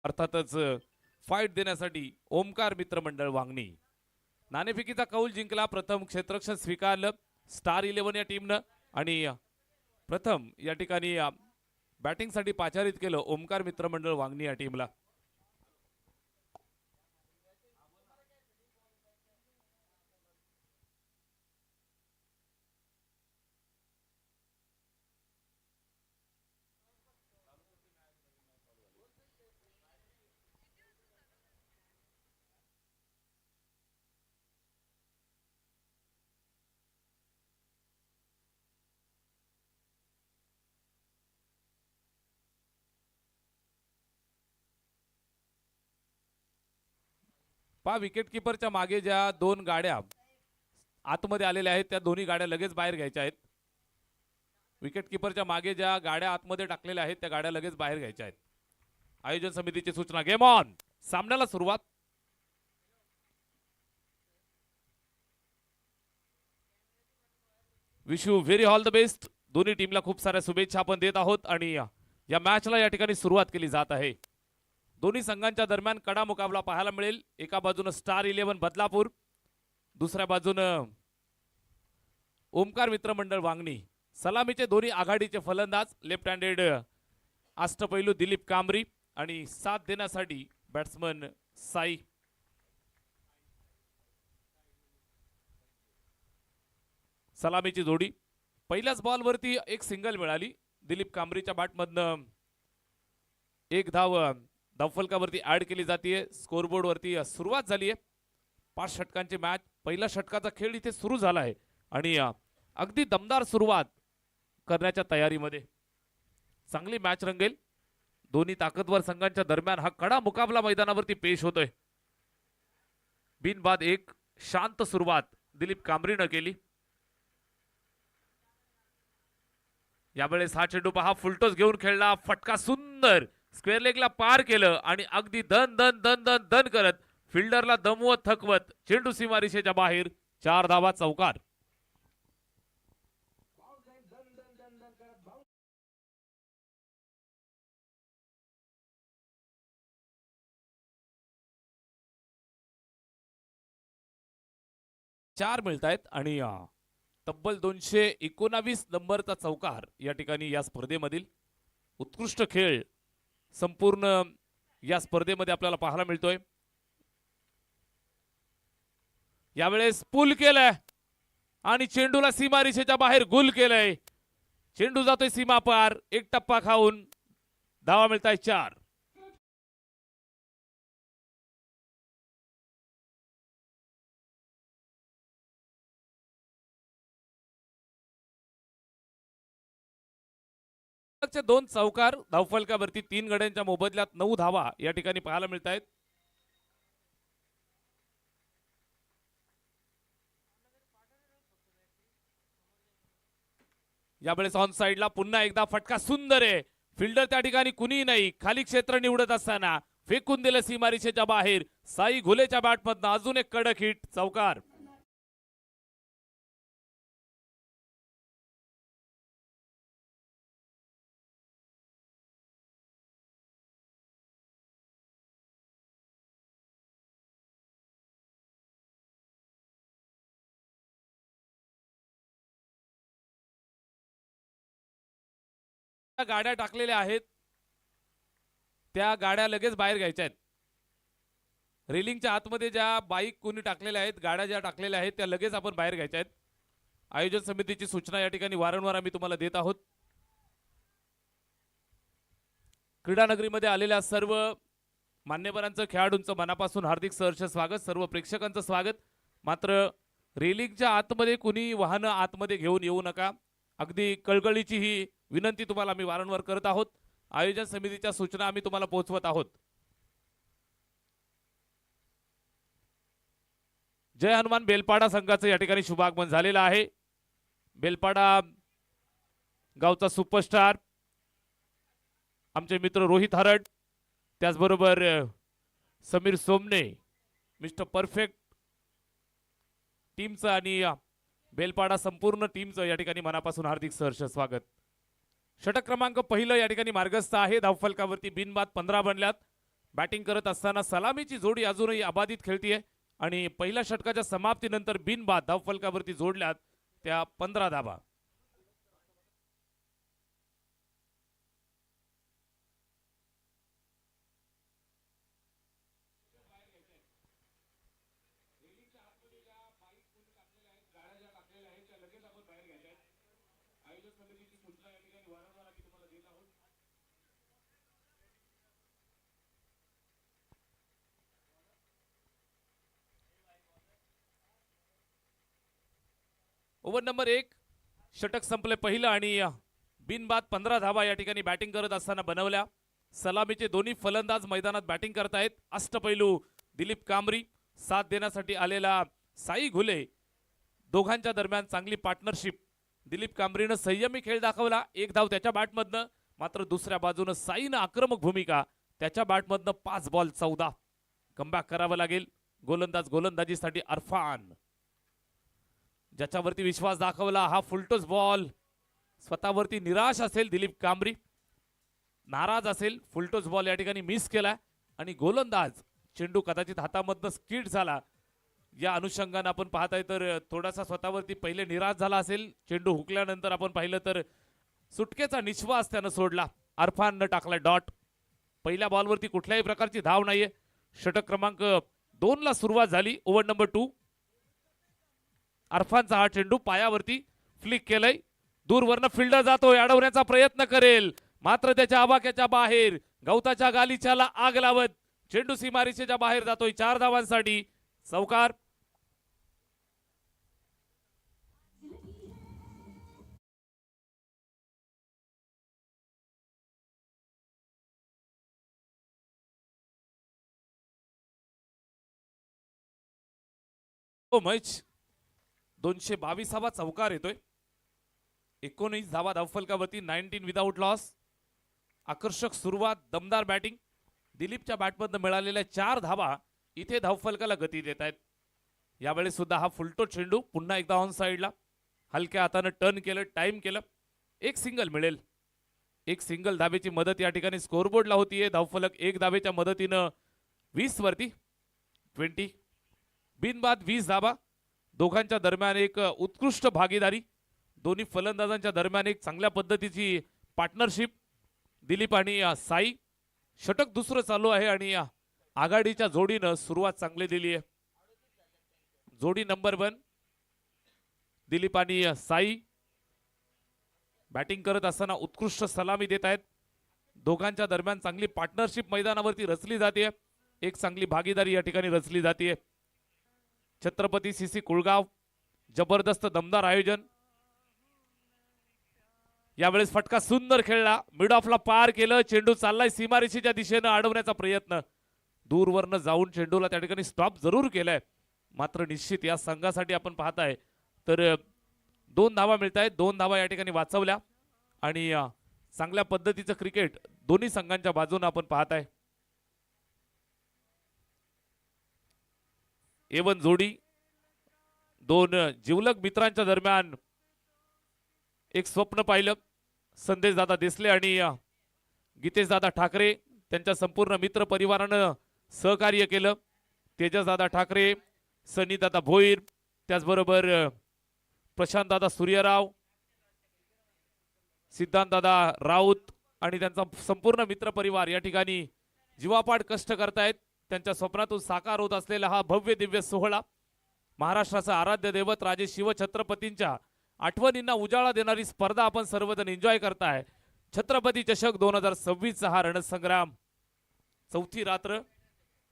अर्थातच फाईट देण्यासाठी ओमकार मित्रमंडळ वांगणी नाणेफेकीचा कौल जिंकला। प्रथम क्षेत्ररक्षण स्वीकारलं स्टार 11 या टीमनं आणि प्रथम या ठिकाणी बॅटिंगसाठी पाचारित केलं ओमकार मित्रमंडळ वांगणी या टीमला। पहा विकेट कीपरच्या मागे ज्या दोन गाड्या आतमध्ये आलेल्या आहेत त्या दोन्ही गाड्या लगेच बाहेर घ्यायच्या आहेत। विकेट कीपरच्या मागे ज्या गाड्या आतमध्ये टाकलेल्या आहेत त्या गाड्या लगेच बाहेर घ्यायच्या आहेत। आयोजन समितीची सूचना। Game on. सामन्याला सुरुवात। Wish you very all the best. दोन्ही टीमला खूप साऱ्या शुभेच्छा आपण देत आहोत आणि या मॅचला या ठिकाणी सुरुवात केली जात आहे। दोन्ही संघांच्या दरम्यान कडा मुकाबला पाहायला मिळेल। एका बाजूने स्टार 11 बदलापूर, दुसऱ्या बाजूने ओमकार मित्रमंडळ वांगणी। सलामीचे दोन्ही आघाडीचे फलंदाज लेफ्ट हँडेड अष्टपैलू दिलीप कांबरी आणि साथ देण्यासाठी बॅट्समन साई। सलामीची जोडी। पहिल्याच बॉलवरती एक सिंगल मिळाली। दिलीप कांबरीच्या बॅटमधनं एक धावफलकावरती ऍड केली जाते। स्कोरबोर्ड वरती सुरुवात झाली आहे। 5 षटकांची मॅच। पहिल्या षटकाचा खेळ इथे सुरू झाला आहे आणि अगदी दमदार सुरुवात करण्याच्या तयारीमध्ये चांगली मॅच रंगेल। दोन्ही ताकदवर संघांच्या दरम्यान हा कडा मुकाबला मैदानावरती पेश होतोय। बिनबाद एक शांत सुरुवात दिलीप कांबरीनं केली। यावेळेस हा चेंडू पहा फुलटॉस घेऊन खेळला। फटका सुंदर स्क्वेअर लेगला पार केलं आणि अगदी दन दन दन दन दन करत फिल्डरला दमवत थकवत चेंडू सीमारेषेच्या बाहेर। 4 धावा चौकार। चार मिळतायत आणि तब्बल 219 नंबरचा चौकार या ठिकाणी या स्पर्धेमधील उत्कृष्ट खेळ संपूर्ण या स्पर्धेमध्ये आपल्याला पाहायला मिळतोय। यावेळेस पुल केलंय आणि चेंडूला सीमारेषेच्या बाहेर गुल केलंय। चेंडू जातोय सीमा पार। एक टप्पा खाऊन धावा मिळताय 4। दोन चौकार धावफलकावरती 3 गड्यांच्या मोबदल्यात 9 धावा या ठिकाणी पाहायला मिळत आहेत। यावेळेस ऑन साइडला पुन्हा एकदा फटका सुंदर आहे। फिल्डर त्या ठिकाणी कुणी नाही। खाली क्षेत्र निवडत असताना फेकून दिलं सीमारेषेच्या बाहेर। साई घुलेच्या बॅटमधनं अजून एक कडक हिट चौकार। गाड्या टाकलेल्या आहेत त्या गाड्या लगेच बाहेर घ्यायच्या आहेत। रेलिंगच्या आतमध्ये ज्या बाईक कोणी टाकलेल्या आहेत, गाड्या ज्या टाकलेल्या आहेत त्या लगेच आपण बाहेर घ्यायच्या आहेत। आयोजन समितीची सूचना या ठिकाणी वारंवार आम्ही तुम्हाला देत आहोत। क्रीडा नगरीमध्ये आलेल्या सर्व मान्यवरांचं खेळाडूंचं मनापासून हार्दिक सहर्ष स्वागत। सर्व प्रेक्षकांचं स्वागत। मात्र रेलिंगच्या आतमध्ये कुणी वाहनं आतमध्ये घेऊन येऊ नका। अगदी कळकळीची ही विनंती तुम्हाला आम्ही वारंवार करत आहोत। आयोजन समितीच्या सूचना आम्ही तुम्हाला पोहोचवत आहोत। जय हनुमान बेलपाडा संघाचं या ठिकाणी शुभागमन झालेलं आहे। बेलपाडा गावचा सुपरस्टार आमचे मित्र रोहित हरड, त्याचबरोबर समीर सोमने, मिस्टर परफेक्ट टीमचं आणि बेलपाडा संपूर्ण टीमचं या ठिकाणी मनापासून हार्दिक सहर्ष स्वागत। षटक क्रमांक पहिलं या ठिकाणी मार्गस्थ आहे। धावफलकावरती बिनबाद 15 बनल्यात। बॅटिंग करत असताना सलामीची जोडी अजूनही अबाधित खेळतीये आणि पहिल्या षटकाच्या समाप्तीनंतर बिनबाद धावफलकावरती जोडल्यात त्या 15 धावा. ओव्हर नंबर 1 षटक संपले पहिलं आणि बिनबाद 15 धावा या ठिकाणी बॅटिंग करत असताना बनवल्या. सलामीचे दोन्ही फलंदाज मैदानात बॅटिंग करतायत. अष्टपैलू दिलीप कांबरी, साथ देण्यासाठी आलेला साई घुले, दोघांच्या दरम्यान चांगली पार्टनरशिप. दिलीप कांबरीनं संयमी खेळ दाखवला, एक धाव त्याच्या बॅटमधनं. मात्र दुसऱ्या बाजूनं साईनं आक्रमक भूमिका, त्याच्या बॅटमधनं 5 बॉल 14. कमबॅक करावं लागेल. गोलंदाजीसाठी अरफान, ज्याच्यावरती विश्वास दाखवला. हा फुलटोस बॉल, स्वतःवरती निराश असेल दिलीप कांबरी, नाराज असेल. फुलटोस बॉल या ठिकाणी मिस केला आणि गोलंदाज चेंडू कदाचित हातामधनं स्किड झाला. या अनुषंगाने आपण पाहताय तर थोडासा स्वतःवरती पहिले निराश झाला असेल. चेंडू हुकल्यानंतर आपण पाहिलं तर सुटकेचा निश्वास त्यानं सोडला. अरफाननं टाकला डॉट. पहिल्या बॉलवरती कुठल्याही प्रकारची धाव नाहीये. षटक क्रमांक 2 ला सुरुवात झाली. Over number 2. अरफानचा हा चेंडू पायावरती फ्लिक केलंय. दूरवरनं फिल्डर जातोय, अडवण्याचा प्रयत्न करेल, मात्र त्याच्या आवाक्याच्या बाहेर, गवताच्या गालिच्याला आग लावत चेंडू सीमारेषेच्या बाहेर जातोय. 4 धावांसाठी चौकार. मैच 222वा चौकार येतोय. 19 धावा धावफलकावरती, 19 विदाउट लॉस. आकर्षक सुरुवात, दमदार बॅटिंग. दिलीपच्या बॅटमधनं मिळालेल्या 4 धावा इथे धावफलकाला गती देत आहेत. यावेळी सुद्धा हा फुलटो चेंडू पुन्हा एकदा ऑन साइडला हलक्या हाताने टर्न केलं, टाइम केलं. एक सिंगल मिळेल. एक सिंगल धावेची मदत या ठिकाणी स्कोरबोर्डला होतीये. धावफलक 1 धावेच्या मदतीनं 20 वरती 20. बिनबाद 20 धावा. दोघांच्या दरम्यान एक उत्कृष्ट भागीदारी, दोन्ही फलंदाजांच्या दरम्यान एक चांगल्या पद्धतीची पार्टनरशिप. दिलीप आणि साई. षटक दुसरं चालू आहे आणि आघाडीच्या जोडीनं सुरुवात चांगली दिली आहे. जोडी नंबर 1 दिलीप आणि साई बॅटिंग करत असताना उत्कृष्ट सलामी देत आहेत. दोघांच्या दरम्यान चांगली पार्टनरशिप मैदानावरती रचली जाते. एक चांगली भागीदारी या ठिकाणी रचली जाते. छत्रपती सीसी कुळगाव, जबरदस्त दमदार आयोजन. यावेळेस फटका सुंदर खेळला, मिड ऑफला पार केलं. चेंडू चाललाय सीमारेषेच्या दिशेनं, अडवण्याचा प्रयत्न. दूरवरनं जाऊन चेंडूला त्या ठिकाणी स्टॉप जरूर केलाय. मात्र निश्चित या संघासाठी आपण पाहताय तर 2 धावा मिळत आहेत. 2 धावा या ठिकाणी वाचवल्या आणि चांगल्या पद्धतीचं क्रिकेट दोन्ही संघांच्या बाजूने आपण पाहताय. एवन जोडी, 2 जिवलग मित्रांच्या दरम्यान एक स्वप्न पाहिलं. संदेश दादा देसले आणि गीतेश दादा ठाकरे, त्यांच्या संपूर्ण मित्र परिवारानं सहकार्य केलं. तेजस दादा ठाकरे, सनी दादा भोईर, त्याचबरोबर प्रशांत दादा सूर्यराव, सिद्धांत दादा राऊत आणि त्यांचा संपूर्ण मित्र परिवार या ठिकाणी जीवापाड कष्ट करतायत. त्यांच्या स्वप्नातून साकार होत असलेला हा भव्य दिव्य सोहळा, महाराष्ट्राचा आराध्य दैवत राजे शिवछत्रपतींच्या आठवणींना उजाळा देणारी स्पर्धा आपण सर्वजण एन्जॉय करताय. छत्रपती चषक 2026 हा रणसंग्राम. 4थी रात्र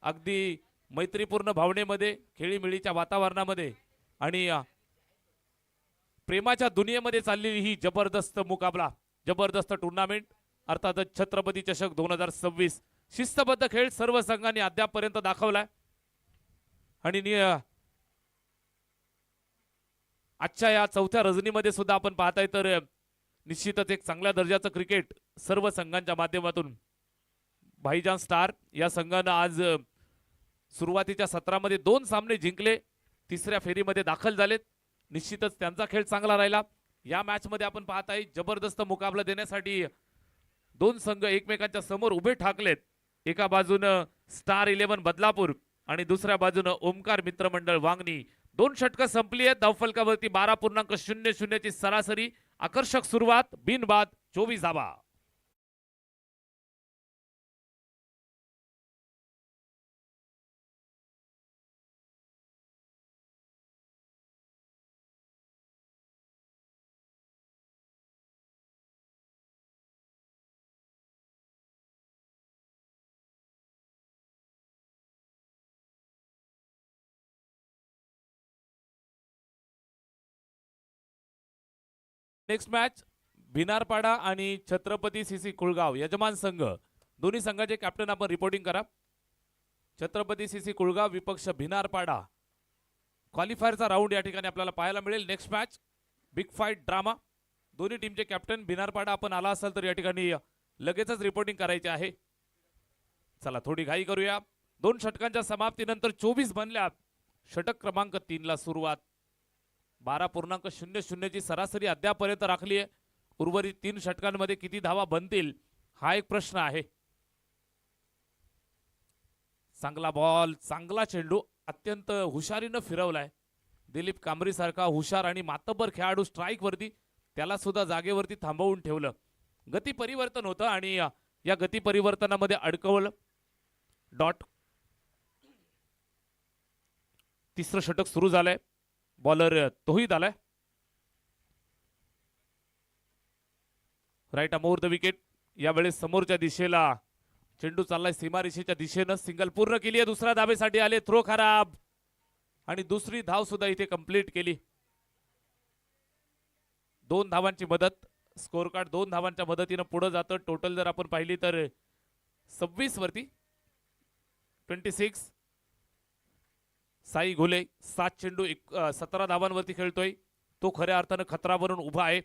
अगदी मैत्रीपूर्ण भावनेमध्ये, खेळीमेळीच्या वातावरणामध्ये आणि प्रेमाच्या दुनियेमध्ये चाललेली ही जबरदस्त मुकाबला, जबरदस्त टुर्नामेंट अर्थातच छत्रपती चषक 2026. शिस्तबद्ध खेळ सर्व संघांनी अद्यापपर्यंत दाखवलाय आणि आजच्या या 4थ्या रजनीमध्ये सुद्धा आपण पाहताय तर निश्चितच एक चांगल्या दर्जाचं क्रिकेट सर्व संघांच्या माध्यमातून. भाईजान स्टार या संघानं आज सुरुवातीच्या सत्रामध्ये 2 सामने जिंकले, 3ऱ्या फेरीमध्ये दाखल झालेत. निश्चितच त्यांचा खेळ चांगला राहिला. या मॅच मध्ये आपण पाहताय जबरदस्त मुकाबला देण्यासाठी 2 संघ एकमेकांच्या समोर उभे ठाकलेत. एका बाजूनं स्टार 11 बदलापूर आणि दुसऱ्या बाजूनं ओमकार मित्रमंडळ वांगणी. 2 षटकं संपली आहेत. धावफलकावरती 12.00 ची सरासरी. आकर्षक सुरुवात, बिनबाद 24 धावा. नेक्स्ट मॅच भिनारपाडा आणि छत्रपती सीसी कुळगाव यजमान संघ. दोन्ही संघाचे कॅप्टन आपण रिपोर्टिंग करा. छत्रपती सीसी कुळगाव विपक्ष भिनारपाडा. क्वालिफायरचा राऊंड या ठिकाणी आपल्याला पाहायला मिळेल. Next match big fight drama. दोन्ही टीमचे कॅप्टन. भिनारपाडा आपण आला असाल तर या ठिकाणी लगेचच रिपोर्टिंग करायचे आहे. चला थोडी घाई करूया. 2 षटकांच्या समाप्तीनंतर 24 बनल्यात. षटक क्रमांक 3 ला सुरुवात. 12.00 ची सरासरी अद्यापर्यंत राखली आहे. उर्वरित 3 षटकांमध्ये किती धावा बनतील हा एक प्रश्न आहे. चांगला बॉल, चांगला चेंडू अत्यंत हुशारीनं फिरवलाय. दिलीप कांबरी सारखा हुशार आणि मातब्बर खेळाडू स्ट्राईक वरती, त्याला सुद्धा जागेवरती थांबवून ठेवलं. गती परिवर्तन होतं आणि या गती परिवर्तनामध्ये अडकवलं डॉट. तिसरं षटक सुरू झालंय. बॉलर तोहीद आलाय. राईट अमोर द विकेट. यावेळेस समोरच्या दिशेला चेंडू चाललाय सीमारेषेच्या दिशेनं. सिंगल पूर्ण केली आहे. दुसऱ्या धावेसाठी आले. थ्रो खराब आणि दुसरी धाव सुद्धा इथे कंप्लीट केली. 2 धावांची मदत. स्कोर कार्ड 2 धावांच्या मदतीनं पुढे जातं. टोटल जर आपण पाहिली तर 26 वरती 26. साई घोले 7 चेंडू 17 धावांवरती खेळतोय. तो खऱ्या अर्थानं खतरा बनून उभा आहे.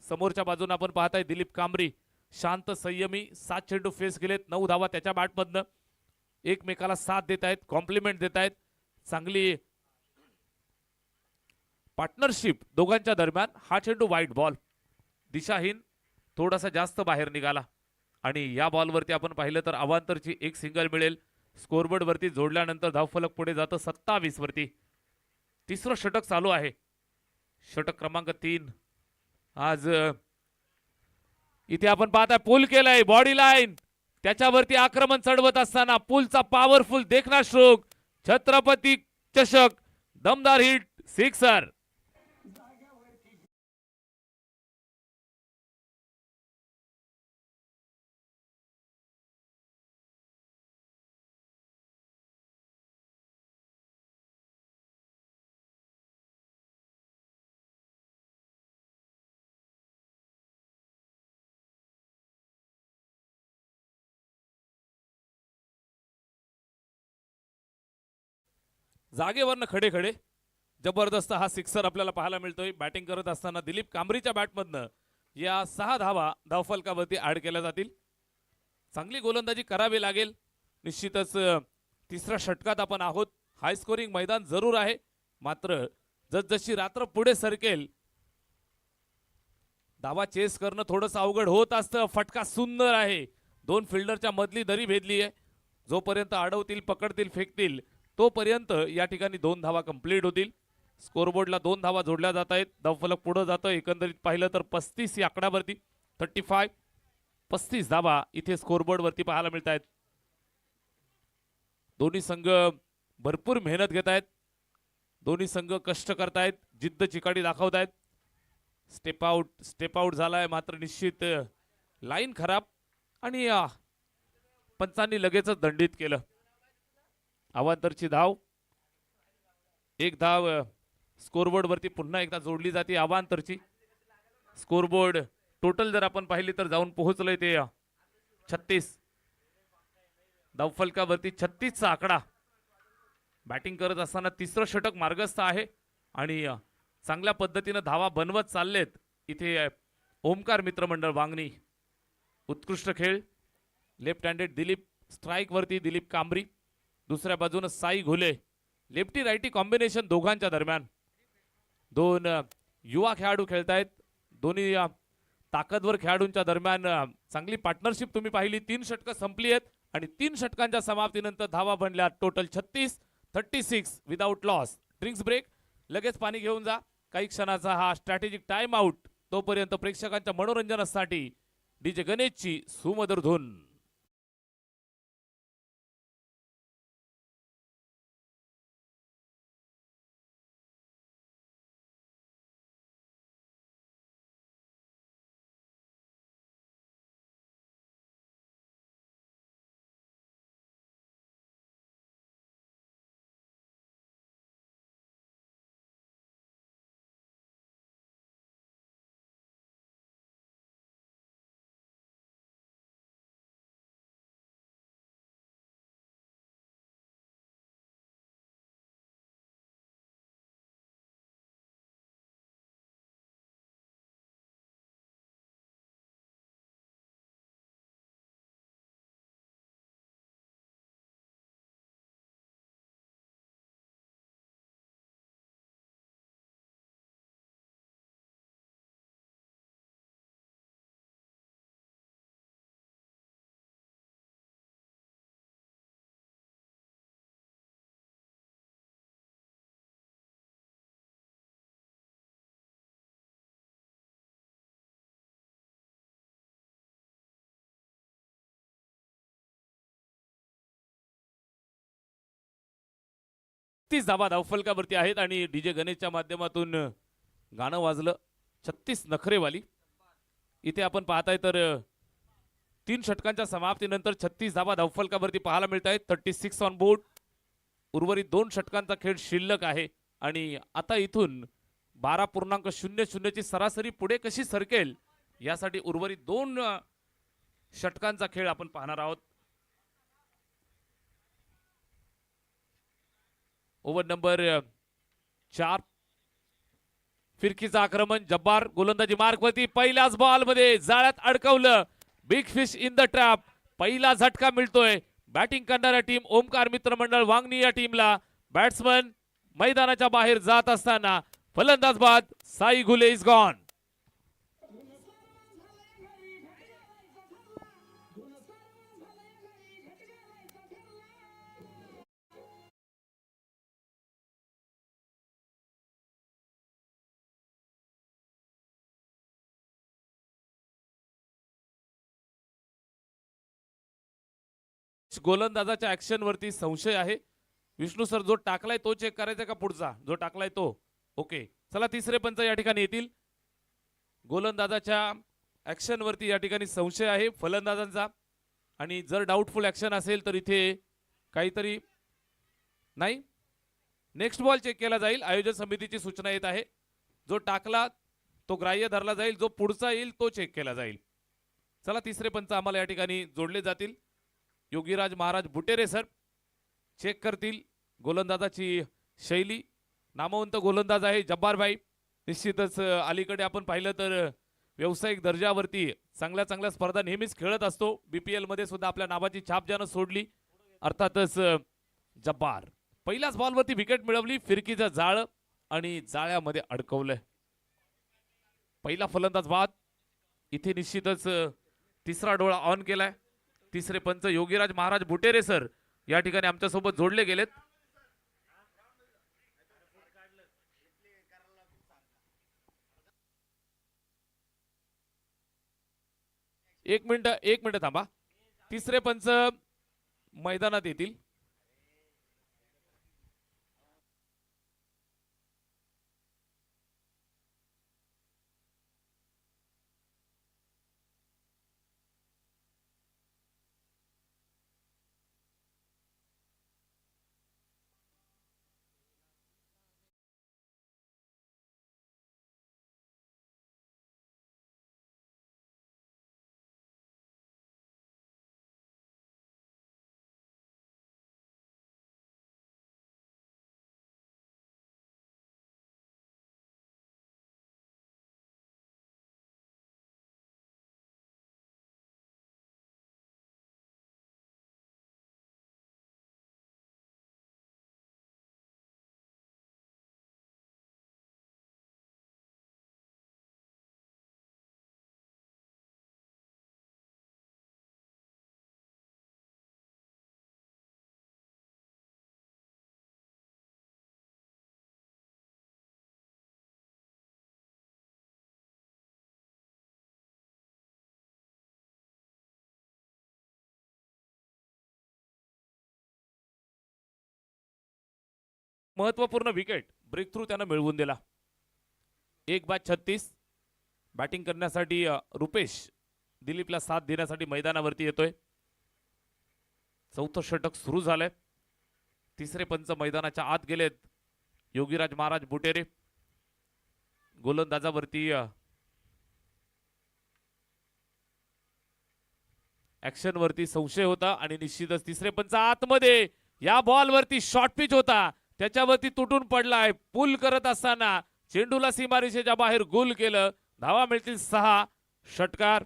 समोरच्या बाजूने आपण पाहताय दिलीप कांबरी शांत संयमी 7 चेंडू फेस केलेत. 9 धावा त्याच्या बॅटमधनं. एकमेकाला साथ देत आहेत, कॉम्प्लिमेंट देत आहेत. चांगली पार्टनरशिप दोघांच्या दरम्यान. हा चेंडू वाईट बॉल, दिशाहीन, थोडासा जास्त बाहेर निघाला आणि या बॉलवरती आपण पाहिलं तर अवांतरची एक सिंगल मिळेल. स्कोरबोर्ड वरती जोडल्यानंतर धावफलक पुढे जातं 27 वरती. तिसरं षटक चालू आहे. षटक क्रमांक 3. आज इथे आपण पाहताय पूल केलाय. बॉडी लाईन त्याच्यावरती आक्रमण चढवत असताना पूलचा पॉवरफुल देखना स्ट्रोक. छत्रपती चषक दमदार हिट सिक्सर. जागेवरनं खडे खडे जबरदस्त हा सिक्सर आपल्याला पाहायला मिळतोय. बॅटिंग करत असताना दिलीप कांबरीच्या बॅटमधनं या 6 धावा धावफलकावरती ऍड केल्या जातील. चांगली गोलंदाजी करावी लागेल. निश्चितच तिसऱ्या षटकात आपण आहोत. हाय स्कोरिंग मैदान जरूर आहे, मात्र जसजशी रात्र पुढे सरकेल धावा चेस करणं थोडंसं अवघड होत असतं. फटका सुंदर आहे. 2 फिल्डरच्या मधली दरी भेदली आहे. जोपर्यंत अडवतील, पकडतील, फेकतील तोपर्यंत या ठिकाणी 2 धावा कंप्लीट होतील. स्कोरबोर्डला 2 धावा जोडल्या जात आहेत. धावफलक पुढे जातं. एकंदरीत पाहिलं तर 35 या आकड्यावरती 35 35 धावा इथे स्कोरबोर्ड वरती पाहायला मिळत आहेत. दोन्ही संघ भरपूर मेहनत घेत आहेत. दोन्ही संघ कष्ट करतायत, जिद्द चिकाटी दाखवतायत. स्टेप आउट झालाय, मात्र निश्चित लाईन खराब आणि पंचांनी लगेचच दंडित केलं. अवांतरची धाव. एक धाव स्कोरबोर्ड वरती पुन्हा एकदा जोडली जाते अवांतरची. स्कोरबोर्ड टोटल जर आपण पाहिली तर जाऊन पोहोचलंय ते 36. धावफलकावरती 36 चा आकडा. बॅटिंग करत असताना तिसरं षटक मार्गस्थ आहे आणि चांगल्या पद्धतीने धावा बनवत चाललेत इथे ओमकार मित्रमंडळ वांगणी. उत्कृष्ट खेळ. लेफ्ट हँडेड दिलीप स्ट्राइक वरती दिलीप कांबरी. दुसऱ्या बाजूने साई घोले. लेफ्टी राइटी कॉम्बिनेशन दोघांच्या दरम्यान. 2 युवा खेळाडू खेळतायत. दोन्ही ताकदवर खेळाडूंच्या दरम्यान चांगली पार्टनरशिप तुम्ही पाहिली. 3 षटकं संपली आहेत आणि 3 षटकांच्या समाप्तीनंतर धावा बनल्या total 36 without loss. Drinks break, लगेच पाणी घेऊन जा. काही क्षणाचा हा स्ट्रॅटेजिक टाइम आउट. तोपर्यंत प्रेक्षकांच्या मनोरंजनासाठी डीजे गणेशची सुमधुर धून. तीस धावा धावफलकावरती आहेत आणि डीजे गणेशच्या माध्यमातून गाणं वाजलं 36 नखरेवाली. इथे आपण पाहताय तर 3 षटकांच्या समाप्तीनंतर 36 धावा धावफलकावरती पाहायला मिळत आहेत. 36 ऑन बोर्ड. उर्वरित 2 षटकांचा खेळ शिल्लक आहे आणि आता इथून 12.00 ची सरासरी पुढे कशी सरकेल यासाठी उर्वरित 2 षटकांचा खेळ आपण पाहणार आहोत. Over number 4. फिरकीचं आक्रमण. जब्बार गोलंदाजी मार्कवरती. पहिल्याच बॉल मध्ये जाळ्यात अडकवलं. Big fish in the trap. पहिला झटका मिळतोय बॅटिंग करणाऱ्या टीम ओमकार मित्रमंडळ वांगणी या टीमला. बॅट्समन मैदानाच्या बाहेर जात असताना फलंदाज बाद. Sai Ghule is gone. गोलंदाजाच्या ऍक्शन वरती संशय आहे. विष्णू सर, जो टाकलाय तो चेक करायचा का पुढचा? जो टाकलाय तो. ओके, चला तिसरे पंच या ठिकाणी येतील. गोलंदाजाच्या ऍक्शन वरती या ठिकाणी संशय आहे फलंदाजांचा आणि जर डाऊटफुल ऍक्शन असेल तर इथे काहीतरी नाही. नेक्स्ट बॉल चेक केला जाईल. आयोजन समितीची सूचना येत आहे. जो टाकला तो ग्राह्य धरला जाईल, जो पुढचा येईल तो चेक केला जाईल. चला तिसरे पंच आम्हाला या ठिकाणी जोडले जातील. योगीराज महाराज बुटेरे सर चेक करतील गोलंदाजाची शैली. नामवंत गोलंदाज आहे जब्बार भाई. निश्चितच अलीकडे आपण पाहिलं तर व्यावसायिक दर्जावरती चांगल्या चांगल्या स्पर्धा नेहमीच खेळत असतो. बीपीएल मध्ये सुद्धा आपल्या नावाची छाप ज्यानं सोडली अर्थातच जब्बार. पहिल्याच बॉलवरती विकेट मिळवली. फिरकीचं जाळ आणि जाळ्यामध्ये अडकवलंय. पहिला फलंदाज बाद. इथे निश्चितच तिसरा डोळा ऑन केलाय. तिसरे पंच योगीराज महाराज बुटेरे सर या ठिकाणी आमच्या सोबत जोडले गेलेत. एक मिनिट थांबा. तिसरे पंच मैदानात येतील. महत्वपूर्ण विकेट ब्रेक थ्रू त्यानं मिळवून दिला. 1/36 बॅटिंग करण्यासाठी रुपेश दिलीपला साथ देण्यासाठी मैदानावरती येतोय. चौथं षटक सुरू झालंय. तिसरे पंच मैदानाच्या आत गेलेत. योगीराज महाराज बुटेरे गोलंदाजावरती ऍक्शन वरती संशय होता आणि निश्चितच तिसरे पंच आतमध्ये या बॉल वरती शॉर्ट पिच होता, त्याच्यावरती तुटून पडलाय. पुल करत असताना चेंडूला सीमारेषेच्या बाहेर गोल केलं. धावा मिळतील 6. षटकार.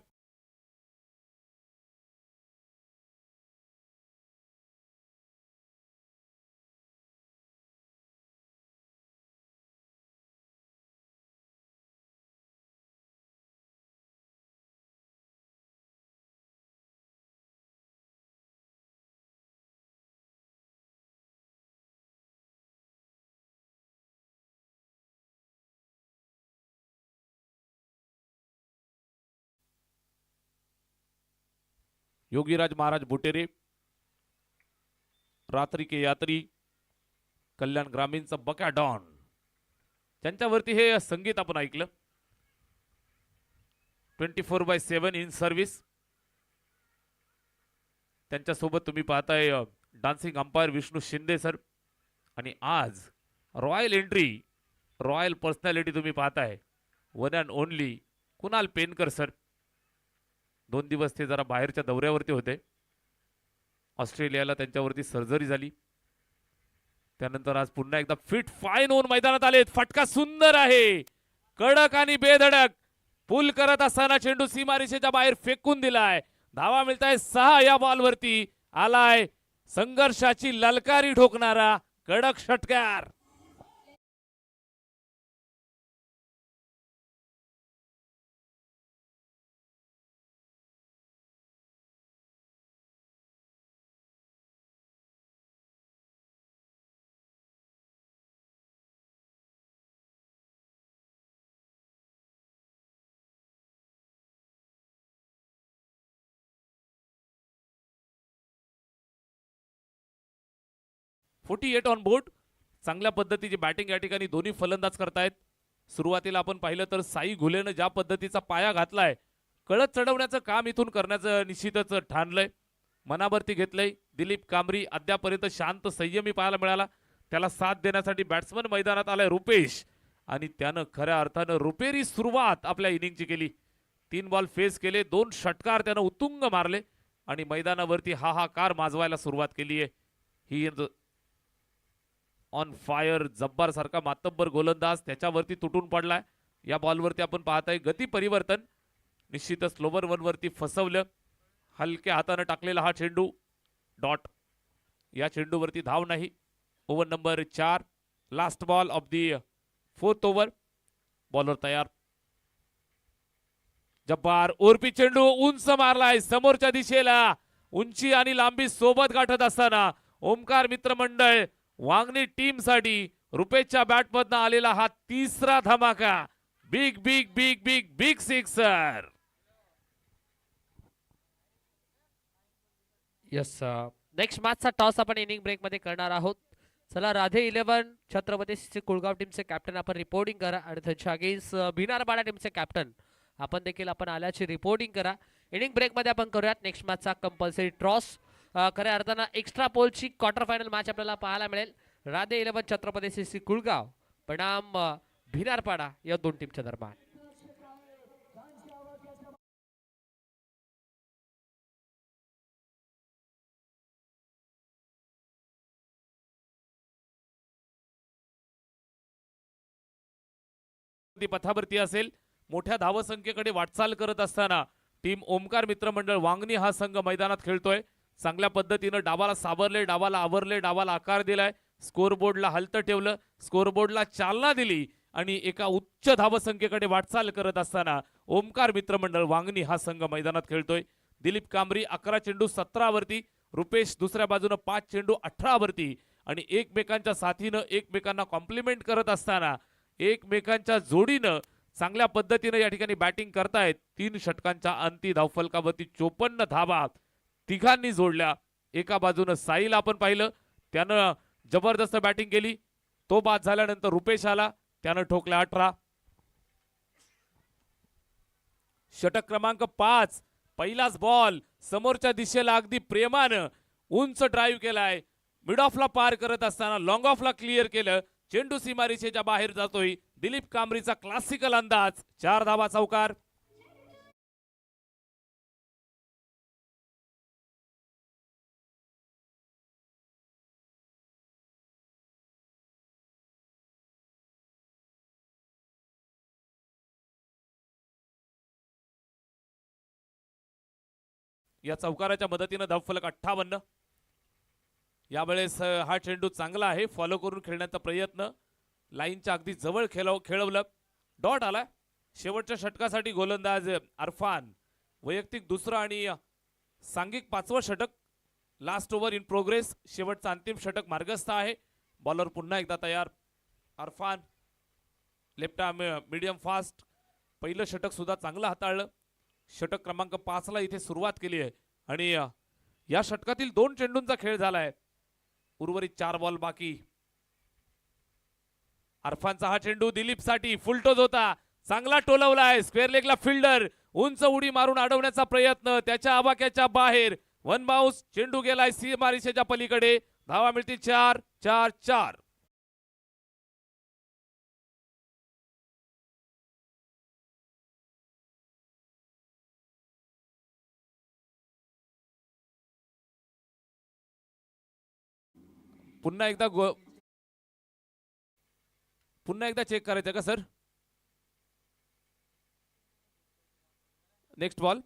योगीराज महाराज बुटेरे, रात्री के यात्री, कल्याण ग्रामीणचा बक्या डॉन, त्यांच्यावरती हे संगीत आपण ऐकलं. 24/7 इन सर्व्हिस. त्यांच्यासोबत तुम्ही पाहताय dancing umpire Vishnu Shinde sir. आणि आज रॉयल एंट्री, रॉयल पर्सनॅलिटी तुम्ही पाहताय, one and only Kunal Penkar sir. 2 दिवस ते जरा बाहेरच्या दौऱ्यावरती होते. ऑस्ट्रेलियाला त्यांच्यावरती सर्जरी झाली. त्यानंतर आज पुन्हा एकदा फिट फाईन होऊन मैदानात आलेत. फटका सुंदर आहे, कडक आणि बेधडक. पुल करत असताना चेंडू सीमारेषेच्या बाहेर फेकून दिलाय. धावा मिळताय 6. या बॉलवरती आलाय संघर्षाची ललकारी ठोकणारा कडक षटकार. .48 ऑन बोर्ड. चांगल्या पद्धतीची बॅटिंग या ठिकाणी दोन्ही फलंदाज करतायत. सुरुवातीला आपण पाहिलं तर साई घुलेनं ज्या पद्धतीचा पाया घातलाय, कळत चढवण्याचं काम इथून करण्याचं निश्चितच ठाणलंय, मनावरती घेतलंय. दिलीप कांबरी अद्यापर्यंत शांत संयमी पाहायला मिळाला. त्याला साथ देण्यासाठी बॅट्समन मैदानात आलाय रुपेश, आणि त्यानं खऱ्या अर्थानं रुपेरी सुरुवात आपल्या इनिंगची केली. 3 बॉल फेस केले, 2 षटकार त्यानं उत्तुंग मारले आणि मैदानावरती हाहाकार माजवायला सुरुवात केली आहे. ही ऑन फायर जब्बार सारखा मातब्बर गोलंदाज त्याच्यावरती तुटून पडलाय. या बॉलवरती आपण पाहताय गती परिवर्तन. निश्चितच स्लोवर 1 वरती फसवलं. हलक्या हाताने टाकलेला हा चेंडू डॉट. या चेंडूवरती धाव नाही. Over number 4, last ball of the 4th over. Bowler तयार. जब्बार उर्पी चेंडू उंच मारलाय समोरच्या दिशेला. उंची आणि लांबी सोबत गाठत असताना ओमकार मित्रमंडळ वांगणी टीम साठी रुपेशच्या बॅटमधनं आलेला हा 3रा धमाका. Big big big big big sixer. Yes. Next मॅचचा टॉस आपण इनिंग ब्रेक मध्ये करणार आहोत. चला, राधे 11 छत्रपती शिवाजी कुळगाव टीमचे कॅप्टन आपण रिपोर्टिंग करा, आणि त्यांच्या अगेन्स्ट भिनारपाडा टीमचे कॅप्टन आपण देखील आपण आल्याची रिपोर्टिंग करा. इनिंग ब्रेक मध्ये आपण करूयात नेक्स्ट मॅचचा कंपल्सरी टॉस. खऱ्या अर्थानं एक्स्ट्रा पोलची क्वार्टर फायनल मॅच आपल्याला पाहायला मिळेल. राधे 11 छत्रपती शिवाजी कुळगाव बनाम भिनारपाडा या 2 टीमच्या दरम्यान. पथावरती असेल. मोठ्या धावसंख्येकडे वाटचाल करत असताना टीम ओमकार मित्रमंडळ वांगणी हा संघ मैदानात खेळतोय. चांगल्या पद्धतीनं डावाला सावरले, डावाला आवरले, डावाला आकार दिलाय. स्कोरबोर्डला हलतं ठेवलं, स्कोरबोर्डला चालना दिली आणि एका उच्च धावसंख्येकडे वाटचाल करत असताना ओमकार मित्रमंडळ वांगणी हा संघ मैदानात खेळतोय. दिलीप कांबरी 11 चेंडू 17 वरती, रुपेश दुसऱ्या बाजूनं 5 चेंडू 18 वरती, आणि एकमेकांच्या साथीनं एकमेकांना कॉम्प्लिमेंट करत असताना एकमेकांच्या जोडीनं चांगल्या पद्धतीनं या ठिकाणी बॅटिंग करतायत. 3 षटकांच्या अंती धावफलकावरती 54 धावा तिघांनी जोडल्या. एका बाजूनं साईला आपण पाहिलं, त्यानं जबरदस्त बॅटिंग केली. तो बाद झाल्यानंतर रुपेश आला, त्यानं ठोकला 18. षटक क्रमांक 5, पहिलाच बॉल समोरच्या दिशेला अगदी प्रेमानं उंच ड्राईव्ह केलाय, मिड ऑफला पार करत असताना लॉंग ऑफला क्लिअर केलं, चेंडू सीमारेषेच्या बाहेर जातोय. दिलीप कांबरीचा क्लासिकल अंदाज, 4 धावा चौकार. या चौकाराच्या मदतीनं धावफलक 58. यावेळेस हा चेंडू चांगला आहे, फॉलो करून खेळण्याचा प्रयत्न, लाईनच्या अगदी जवळ खेळवलं, डॉट आला. शेवटच्या षटकासाठी गोलंदाज अरफान, वैयक्तिक दुसरं आणि सांघिक 5वं षटक. लास्ट ओव्हर इन प्रोग्रेस, शेवटचा अंतिम षटक मार्गस्थ आहे. बॉलर पुन्हा एकदा तयार. Irfan left arm medium fast, पहिलं षटक सुद्धा चांगलं हाताळलं. षटक क्रमांक 5 ला इथे सुरुवात केली आहे आणि या षटकातील 2 चेंडूंचा खेळ झालाय. उर्वरित 4 बॉल बाकी. अरफानचा हा चेंडू दिलीप साठी फुलटोज होता, चांगला टोलवलाय. स्क्वेअर लेगला फिल्डर उंच उडी मारून अडवण्याचा प्रयत्न, त्याच्या आवाक्याच्या बाहेर. 1 बाउन्स, चेंडू गेलाय सीमारेषेच्या पलीकडे. धावा मिळतील 4, 4, 4. पुन्हा एकदा चेक करायचं का सर? Next ball.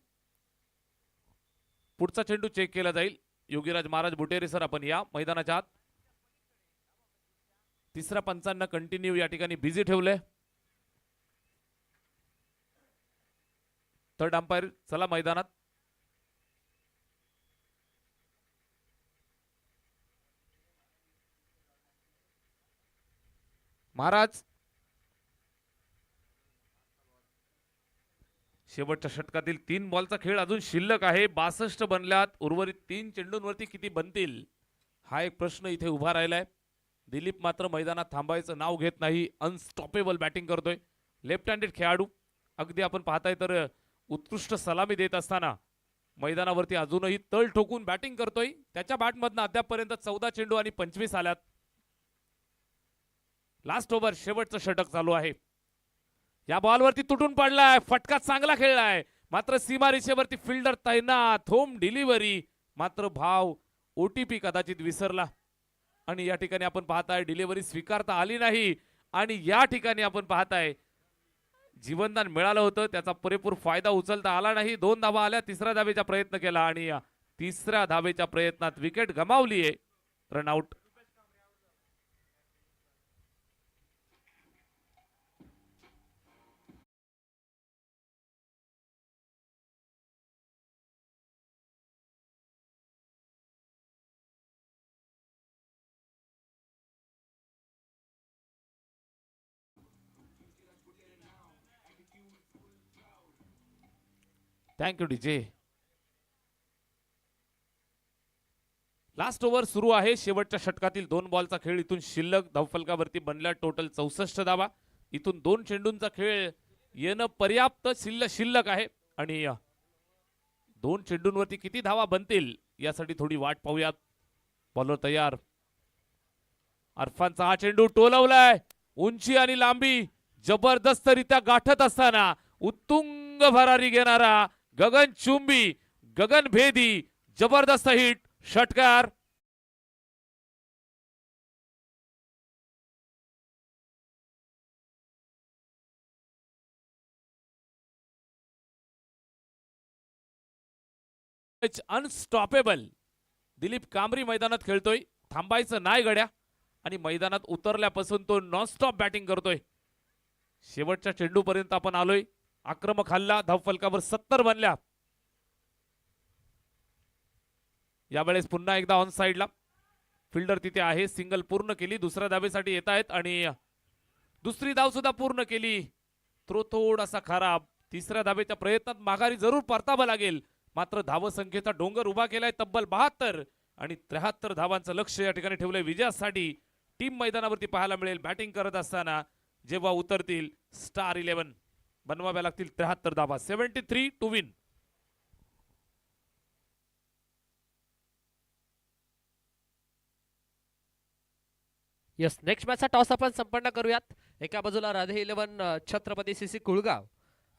पुढचा चेंडू चेक केला जाईल. योगीराज महाराज बुटेरे सर, आपण या मैदानाच्या आत. तिसऱ्या पंचांना कंटिन्यू या ठिकाणी बिझी ठेवलंय. थर्ड अंपायर चला मैदानात. महाराज, शेवटच्या षटकातील 3 बॉलचा खेळ अजून शिल्लक आहे. 62 बनल्यात. उर्वरित 3 चेंडूंवरती किती बनतील हा एक प्रश्न इथे उभा राहिलाय. दिलीप मात्र मैदानात थांबायचं नाव घेत नाही, अनस्टॉपेबल बॅटिंग करतोय. लेफ्ट हँडेड खेळाडू, अगदी आपण पाहताय तर उत्कृष्ट सलामी देत असताना मैदानावरती अजूनही तळ ठोकून बॅटिंग करतोय. त्याच्या बॅटमधनं अद्यापपर्यंत 14 चेंडू आणि 25 आल्यात. लास्ट ओव्हर, शेवटचं षटक चालू आहे. या बॉलवरती तुटून पडलाय, फटका चांगला खेळलाय, मात्र सीमारेषेवरती फिल्डर तैनात. होम डिलिव्हरी, मात्र भाव ओटीपी कदाचित विसरला आणि या ठिकाणी आपण पाहताय डिलिव्हरी स्वीकारता आली नाही. आणि या ठिकाणी आपण पाहताय जीवनदान मिळालं होतं, त्याचा पुरेपूर फायदा उचलता आला नाही. 2 धावा आल्या, 3ऱ्या धावेचा प्रयत्न केला आणि 3ऱ्या धावेच्या प्रयत्नात विकेट गमावलीये. Run out. Thank you DJ. Last over सुरू आहे. शेवटच्या षटकातील 2 बॉलचा खेळ इथून शिल्लक. धावफलकावरती बनल्या टोटल 64 धावा. इथून 2 चेंडूंचा खेळ येणं पर्याप्त शिल्लक आहे आणि 2 चेंडूंवरती किती धावा बनतील यासाठी थोडी वाट पाहूयात. बॉलर तयार. अरफानचा हा चेंडू टोलवलाय, उंची आणि लांबी जबरदस्तरित्या गाठत असताना उत्तुंग भरारी घेणारा गगनचुंबी, गगनभेदी जबरदस्त हिट. षटकार. अनस्टॉपेबल. दिलीप कांबरी मैदानात खेळतोय, थांबायचं नाही गड्या. आणि मैदानात उतरल्यापासून तो नॉनस्टॉप बॅटिंग करतोय. शेवटच्या चेंडूपर्यंत आपण आलोय. आक्रमक हल्ला. धावफलकावर 70 बनल्या. यावेळेस पुन्हा एकदा ऑन साइडला फिल्डर तिथे आहे. सिंगल पूर्ण केली, 2ऱ्या धावेसाठी येत आहेत आणि 2री धाव सुद्धा पूर्ण केली. थ्रो थोडासा खराब. 3ऱ्या धावेच्या प्रयत्नात माघारी जरूर परतावं लागेल, मात्र धावसंख्येचा डोंगर उभा केलाय तब्बल 72 आणि 73 धावांचं लक्ष या ठिकाणी ठेवलंय विजयासाठी. टीम मैदानावरती पाहायला मिळेल बॅटिंग करत असताना जेव्हा उतरतील स्टार 11 बनवाव्या लागतील 73 धावा 73 टू विन. यस, नेक्स्ट मॅचचा टॉस आपण संपन्न करूयात. एका बाजूला राधे 11 छत्रपती सीसी कुळगाव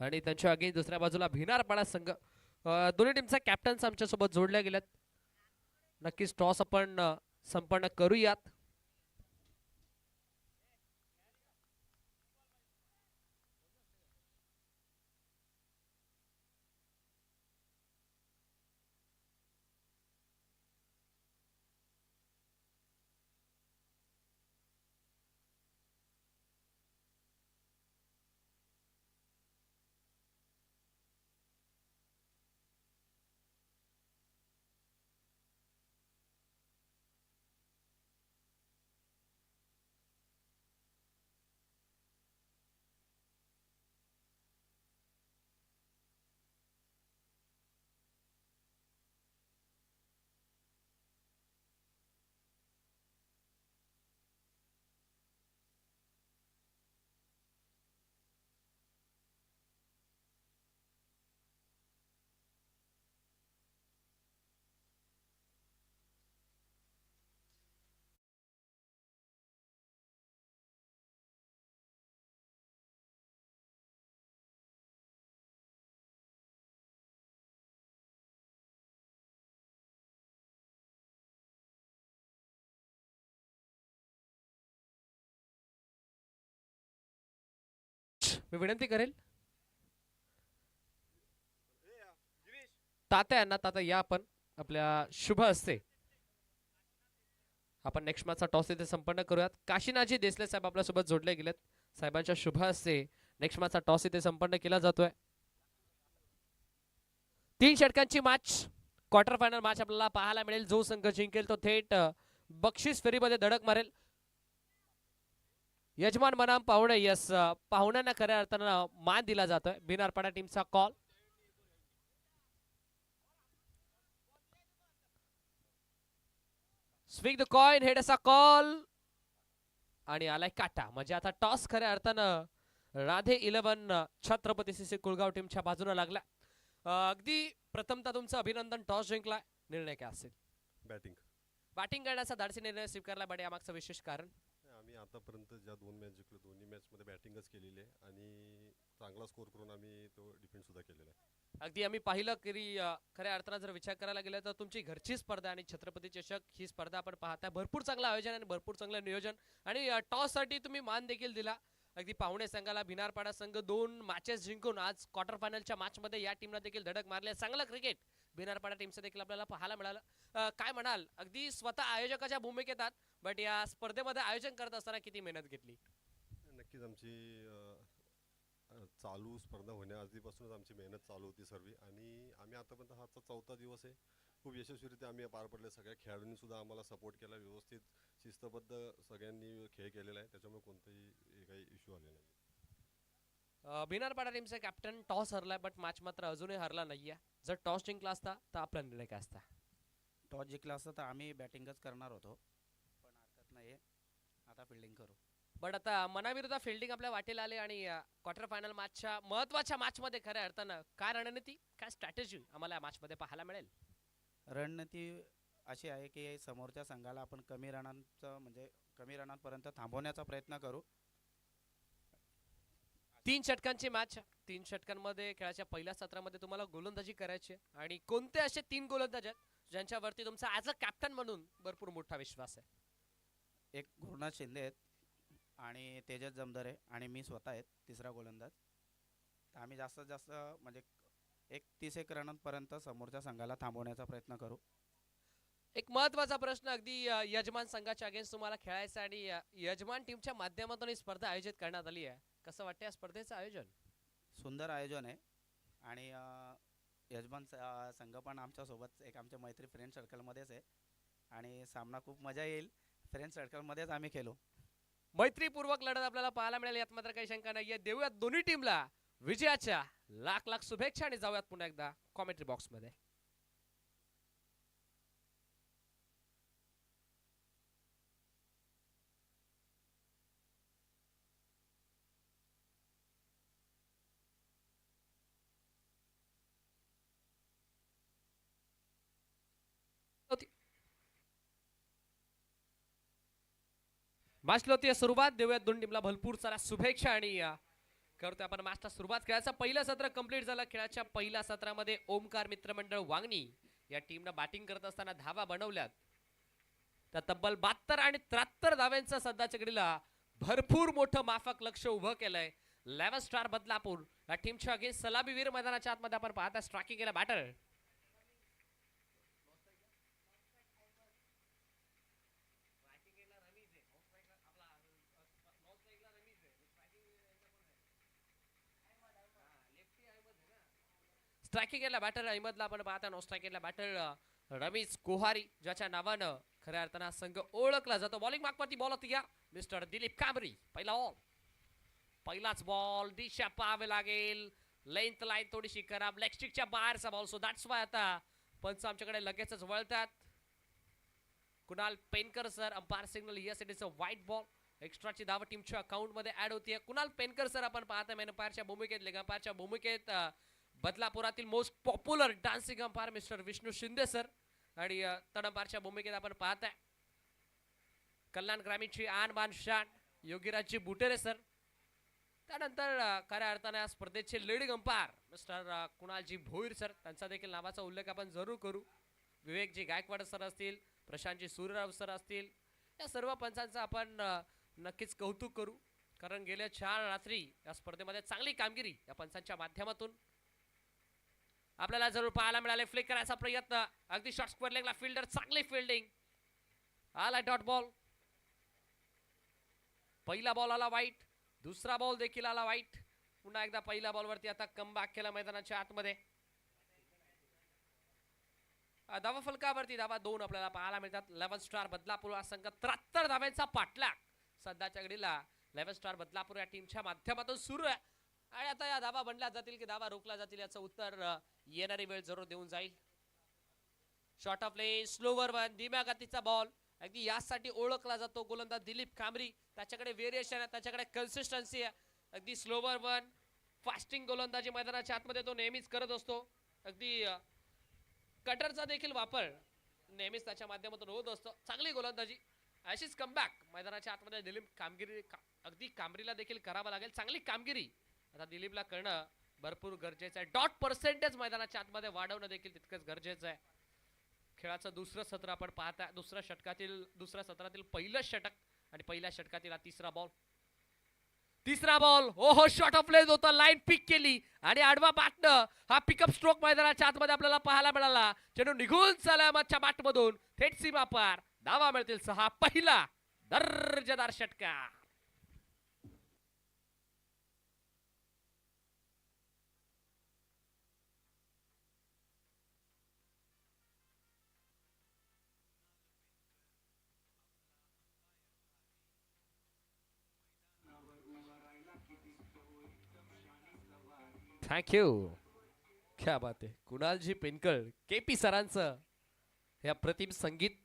आणि त्यांच्या अगेन्स्ट दुसऱ्या बाजूला भिनारपाडा संघ. दोन्ही टीमचा कॅप्टन्स आमच्या सोबत जोडल्या गेल्यात. नक्कीच टॉस आपण संपन्न करूयात. मी विनंती करेल तात्या यांना, तात्या या आपण आपल्या शुभ हस्ते आपण नेक्स्ट मॅचचा टॉस इथे संपन्न करूयात. काशीनाथजी देसले साहेब आपल्या सोबत जोडले गेलेत. साहेबांच्या शुभ हस्ते नेक्स्ट मॅचचा टॉस इथे संपन्न केला जातोय. 3 षटकांची मॅच, क्वार्टर फायनल मॅच आपल्याला पाहायला मिळेल. जो संघ जिंकेल तो थेट बक्षीस फेरीमध्ये धडक मारेल. यजमान बनाम पाहुणे. यस, पाहुण्यांना खऱ्या अर्थानं मान दिला जातोय. भिनारपाडा टीमचा call. Swing the coin, head असा कॉल आणि आलाय काटा. म्हणजे आता टॉस खऱ्या अर्थानं राधे 11 छत्रपती सीसी कुळगाव टीमच्या बाजूने लागला. अगदी प्रथमतः तुमचं अभिनंदन, टॉस जिंकलाय. निर्णय काय असेल? बॅटिंग करण्याचा धाडसी निर्णय स्वीकारला. बट यामागचं विशेष कारण? आम्ही आतापर्यंत ज्या 2 मॅच जिंकलो दोन्ही मॅचमध्ये बॅटिंगच केलेली आहे आणि चांगला स्कोर करून आम्ही तो डिफेंड सुद्धा केलेला आहे. अगदी आम्ही पाहिलं की खऱ्या अर्थानं जर विचार करायला गेला तर तुमची घरची स्पर्धा आणि छत्रपती चषक ही स्पर्धा आपण पाहताय. भरपूर चांगलं आयोजन आणि भरपूर चांगलं नियोजन आणि टॉस साठी तुम्ही मान देखील दिला. अगदी पाहुणे संघाला भिनारपाडा संघ 2 मॅचेस जिंकून आज क्वार्टर फायनलच्या मॅच मध्ये या टीमला देखील धडक मारले. चांगलं क्रिकेट भिनारपाडा टीमचं देखील आपल्याला पाहायला मिळालं. काय म्हणाल, अगदी स्वतः आयोजकाच्या भूमिकेत आहात, बट या स्पर्धेमध्ये आयोजन करत असताना किती मेहनत घेतली? नक्कीच आमची चालू स्पर्धा होण्याआधीपासूनच आमची मेहनत चालू होती सर्व आणि आम्ही आतापर्यंत हा 4था दिवस आहे. खूप यशस्वीरित्या आम्ही पार पडले. सगळ्या खेळाडूंनी सुद्धा आम्हाला सपोर्ट केला. व्यवस्थित शिस्तबद्ध सगळ्यांनी खेळ केलेला आहे. त्याच्यामुळे कोणताही काही इश्यू आले नाही. भिनारपाडा टीमचा कॅप्टन टॉस हरलाय, बट मॅच मात्र अजूनही हरला नाहीये. जर टॉस जिंकला असता तर आपला निर्णय काय असता? टॉस जिंकला असता तर आम्ही बॅटिंगच करणार होतो, पण हरकत नाही, आता फिल्डिंग करू. बट आता मनाविरुद्ध फिल्डिंग आपल्या वाटेला आले आणि क्वार्टर फायनल मॅचच्या महत्वाच्या मॅच मध्ये खऱ्या अर्थानं काय रणनीती, काय स्ट्रॅटेजी आम्हाला या मॅच मध्ये पाहायला मिळेल? रणनीती अशी आहे की समोरच्या संघाला आपण कमी रनांपर्यंत थांबवण्याचा प्रयत्न करू. 3 षटकांची मॅच, 3 षटकांमध्ये खेळाच्या पहिल्या सत्रामध्ये तुम्हाला गोलंदाजी करायची आहे. आणि कोणते असे 3 गोलंदाज आहेत ज्यांच्यावरती तुमचा ॲज अ कॅप्टन म्हणून भरपूर मोठा विश्वास आहे? एक गुरुनाथ शिंदे आहेत आणि तेजस जमदरे आणि मी स्वतः आहेत तिसरा गोलंदाज. तर आम्ही जास्तीत जास्त म्हणजे 31 रनांपर्यंत समोरच्या संघाला थांबवण्याचा प्रयत्न करू. एक महत्वाचा प्रश्न, अगदी यजमान संघाच्या अगेन्स्ट तुम्हाला खेळायचं आणि यजमान टीमच्या माध्यमातून ही स्पर्धा आयोजित करण्यात आली आहे. कसं वाटतं या स्पर्धेचं आयोजन? सुंदर आयोजन आहे आणि यजमान संघ पण आमच्यासोबत एक आमच्या मैत्री फ्रेंड सर्कलमध्येच आहे आणि सामना खूप मजा येईल. फ्रेंड सर्कलमध्येच आम्ही खेळू. मैत्रीपूर्वक लढत आपल्याला पाहायला मिळेल, यात मात्र काही शंका नाहीये. देऊयात दोन्ही टीमला विजयाच्या लाख लाख शुभेच्छा आणि जाऊयात पुन्हा एकदा कॉमेंट्री बॉक्स मध्ये. मॅचला होती सुरुवात. देऊयात दोन टीमला भरपूर साऱ्या शुभेच्छा आणि करतोय आपण मॅचला सुरुवात. खेळाचं पहिलं सत्र कंप्लीट झालं. खेळाच्या पहिल्या सत्रामध्ये ओमकार मित्रमंडळ वांगणी या टीमनं बॅटिंग करत असताना धावा बनवल्यात. त्या तब्बल 72 आणि 73 धाव्यांचं सध्याच्या घडीला भरपूर मोठं माफक लक्ष उभं केलंय 11 स्टार बदलापूर या टीमच्या अगेन्स्ट. सलामीवीर मैदानाच्या आतमध्ये आपण पाहता स्ट्रायकिंग केला बॅटर. स्ट्रायकिंग केला बॅटर अहमदला आपण पाहता. नो स्ट्रायकिंग केला बॅटर रमेश कोहारी ज्याच्या नावानं खऱ्या अर्थानं संघ ओळखला जातो. बॉलिंग मागवरती बॉल होती या मिस्टर दिलीप कांबरी. पहिलाच बॉल दिशा पाहावे लागेल. लेंथ लाईन थोडीशी खराब. लेग स्टिकच्या बाहेरचा बॉल. सो दॅट्स वाय आता पंच आमच्याकडे लगेचच वळतात. Kunal Penkar sir umpire signal yes it is a white ball. एक्स्ट्राची धाव टीमच्या अकाउंट मध्ये ऍड होतीये. कुणाल पेनकर सर आपण पाहता मेन अंपायरच्या भूमिकेत लेग अंपायरच्या भूमिकेत बदलापुरातील most popular dancing umpire mister Vishnu Shinde sir आणि तड अंपायरच्या भूमिकेत आपण पाहताय कल्याण ग्रामीणची आन बान शान योगीराजजी बुटेरे सर. त्यानंतर खऱ्या अर्थाने या स्पर्धेचे leading umpire mister Kunalji Bhoir sir. त्यांचा देखील नावाचा उल्लेख आपण जरूर करू. विवेकजी गायकवाड सर असतील, प्रशांतजी सूर्यराव सर असतील, या सर्व पंचांचं आपण नक्कीच कौतुक करू. कारण गेल्या 4 रात्री या स्पर्धेमध्ये चांगली कामगिरी या पंचांच्या माध्यमातून आपल्याला जरूर पाहायला मिळाले. फ्लिक करायचा प्रयत्न अगदी शॉर्ट स्क्वेअर लेगला फिल्डर चांगली फिल्डिंग. आला डॉट बॉल. पहिला बॉल आला वाईट. दुसरा बॉल देखील आला वाईट. पुन्हा एकदा पहिल्या बॉलवरती आता कमबॅक केला मैदानाच्या आतमध्ये. धावा फलकावरती धावा 2 आपल्याला पाहायला मिळतात. 11 स्टार बदलापूर हा संघ 73 धाव्यांचा पाठलाग सध्याच्या घडीला 11 स्टार बदलापूर या टीमच्या माध्यमातून सुरू आहे. आणि आता या धावा बनल्या जातील की धावा रोखल्या जातील याचं उत्तर येणारी वेळ जरूर देऊन जाईल. Short of lane slower one धीम्या गतीचा बॉल अगदी यासाठी ओळखला जातो गोलंदाज दिलीप कांबरी. त्याच्याकडे व्हेरिएशन आहे, त्याच्याकडे कन्सिस्टन्सी आहे. अगदी स्लोवर वन फास्टिंग गोलंदाजी मैदानाच्या आतमध्ये तो नेहमीच करत असतो. अगदी कटरचा देखील वापर नेहमीच त्याच्या माध्यमातून होत असतो. चांगली गोलंदाजी अशीच कमबॅक मैदानाच्या आतमध्ये दिलीप कामगिरी अगदी कांबरीला देखील करावं लागेल. चांगली कामगिरी आता दिलीपला करणं भरपूर गरजेचं आहे. डॉट पर्सेंटेज मैदानाच्या आतमध्ये वाढवणं देखील तितकंच गरजेचं आहे. खेळाचं दुसरं सत्र आपण पाहता. दुसऱ्या सत्रातील पहिलं षटक आणि पहिल्या षटकातील हा तिसरा बॉल. हो शॉर्ट ऑफ लेन होता. लाईन पिक केली आणि आडवा बॅटनं हा पिकअप स्ट्रोक मैदानाच्या आतमध्ये आपल्याला पाहायला मिळाला. चेंडू निघून चालला मधच्या बॅटमधून थेट सीमा पार. धावा मिळतील 6. पहिला दर्जेदार षटका. थँक्यू. क्या बात आहे. कुणालजी पेनकर केपी सरांचं हे अप्रतिम संगीत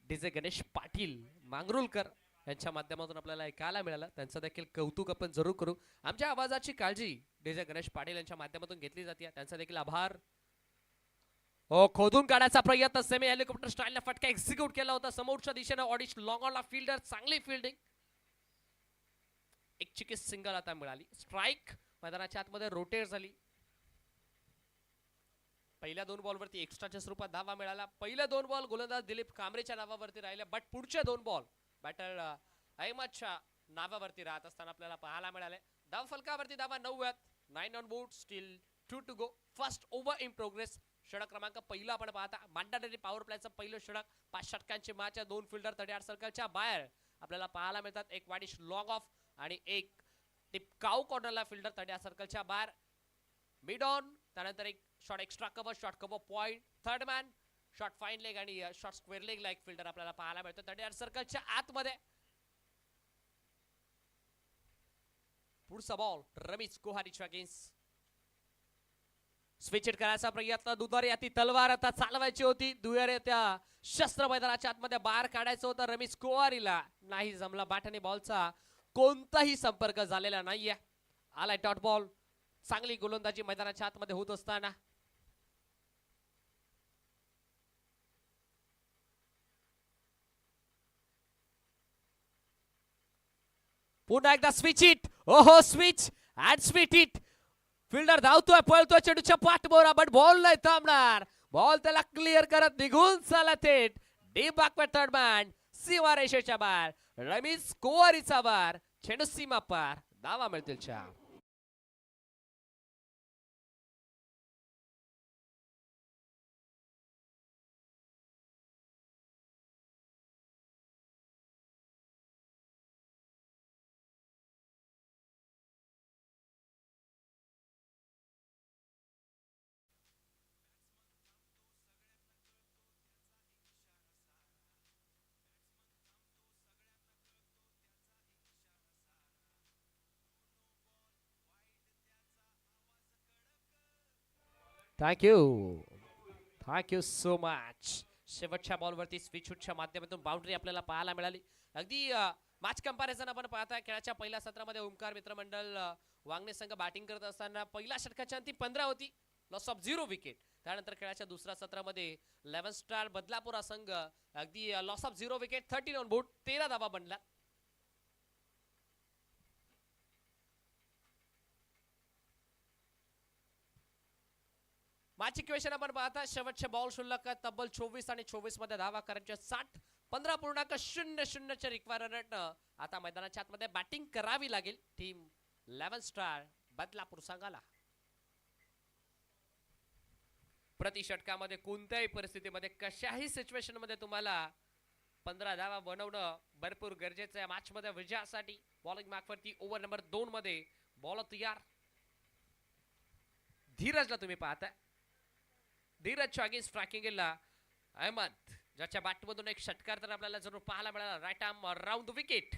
डीजे गणेश पाटील मांगरुलकर यांच्या माध्यमातून आपल्याला ऐकायला मिळालं. त्यांचं देखील कौतुक आपण जरूर करू. आमच्या आवाजाची काळजी डीजे गणेश पाटील यांच्या माध्यमातून घेतली जाते. त्यांचा देखील आभार. हो खोदून काढायचा प्रयत्न सेमी हेलिकॉप्टर स्टाईलने फटका एक्झिक्यूट केला होता समोरच्या दिशेने. ऑडिश लॉंग ऑनला फिल्डर चांगली फिल्डिंग. एक चिकीस सिंगल आता मिळाली. स्ट्राइक मैदानाच्या आतमध्ये रोटेट झाली. पहिल्या 2 बॉलवरती एक्स्ट्राच्या स्वरूपात धावा मिळाला. पहिले 2 बॉल गोलंदाज दिलीप कांबरेच्या नावावरती राहिले. बट पुढचे 2 बॉल बॅटर अहमदच्या नावावरती राहत असताना आपल्याला पाहायला मिळाले. धाव फलकावरती धावा 9 9 on board. Still 2 to go. First over in progress. षटक क्रमांक पहिला आपण पाहता. मॅन्डेटरी पॉवर प्लेचं पहिलं षटक. 5 षटकांची मॅच आहे. 2 फिल्डर 38 सर्कलच्या बाहेर आपल्याला पाहायला मिळतात. एक वाडिश लॉंग ऑफ आणि एक टिपकाऊ कॉर्नरला फिल्डर 38 सर्कलच्या बाहेर. मिड ऑन त्यानंतर एक short extra cover short cover point third man short fine leg आणि शॉर्ट स्क्वेअर लेग ला एक फिल्डर आपल्याला पाहायला मिळतो 38 सर्कलच्या आतमध्ये. पुढचा बॉल रमेश कोहारीच्या अगेन्स्ट. स्विच करायचा प्रयत्न. दुधारी ती तलवार आता चालवायची होती. दुहेरी त्या शस्त्र मैदानाच्या आतमध्ये बाहेर काढायचं होतं रमेश कोहारीला. नाही जमला. बॅट आणि बॉलचा कोणताही संपर्क झालेला नाहीये. आलाय डॉट बॉल. चांगली गोलंदाजी मैदानाच्या आतमध्ये होत असताना पुन्हा एकदा स्विच इट. ओहो switch and switch it. Fielder धावतोय पळतोय चेंडूच्या पाठबोरा बट बॉल नाही थांबणार. बॉल त्याला क्लिअर करत निघून चला थेट डीप बॅकवर्ड थर्ड मॅन सीमा रेषेच्या बाहेर. रमीज कुवारीचा बार. चेंडू सीमा पार. धावा मिळतील चार. Thank you so much. शेवटच्या बॉलवरती स्विच शूटच्या माध्यमातून बाउंड्री आपल्याला पाहायला मिळाली. अगदी मॅच कंपॅरिझन आपण पाहता खेळाच्या पहिल्या सत्रामध्ये ओमकार मित्रमंडळ वांगणे संघ बॅटिंग करत असताना पहिल्या षटकाच्या अंती 15 होती. Loss of 0 wicket. त्यानंतर खेळाच्या दुसऱ्या सत्रामध्ये 11 स्टार बदलापूर संघ अगदी loss of 0 wicket 13 on board 13 धावा बनला. मॅच इक्वेशन आपण पाहता शेवटचे बॉल शिल्लक तब्बल 24 आणि 24 मध्ये धावा करायच्या 60 15.00 च्या रिक्वायरमेंट आता मैदानाच्या आतमध्ये बॅटिंग करावी लागेल टीम 11 स्टार बदलापूर संघाला. प्रति षटकामध्ये कोणत्याही परिस्थितीमध्ये कशाही सिच्युएशन मध्ये तुम्हाला 15 धावा बनवणं भरपूर गरजेचं आहे मॅच मध्ये विजयासाठी. बॉलिंग मॅकवरती ओव्हर नंबर 2 मध्ये बॉल तयार. धीरजला तुम्ही पाहताय. धीरजच्या अगेन्स्ट स्ट्रायकिंग गेला अहमद ज्याच्या बॅटमधून एक षटकार तर आपल्याला जरूर पाहायला मिळाला. Right arm round the wicket.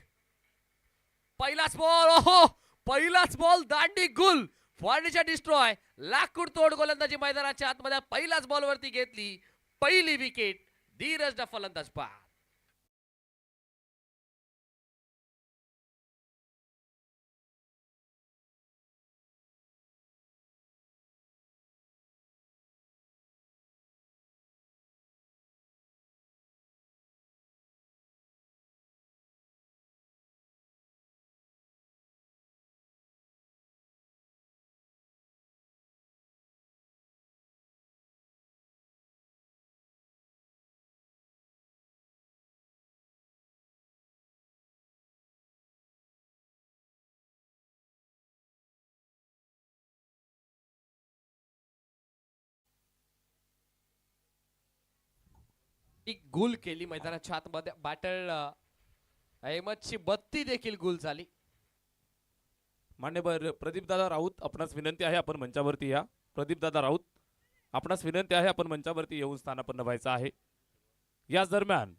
पहिलाच बॉल. ओहो पहिलाच बॉल दांडी गुल. Furniture destroy. लाकूड तोड गोलंदाजी मैदानाच्या आतमध्ये पहिल्याच बॉल वरती घेतली. पहिली विकेट. धीरज फलंदाज बाद. एक गोल केली मैदानाच्या आतमध्ये. बॅटर अहमदची बत्ती देखील गोल झाली. मान्यवर प्रदीप दादा राऊत आपणास विनंती आहे आपण मंचावरती या. प्रदीप दादा राऊत आपणास विनंती आहे आपण मंचावरती येऊन स्थानापन्न व्हायचं आहे. याच दरम्यान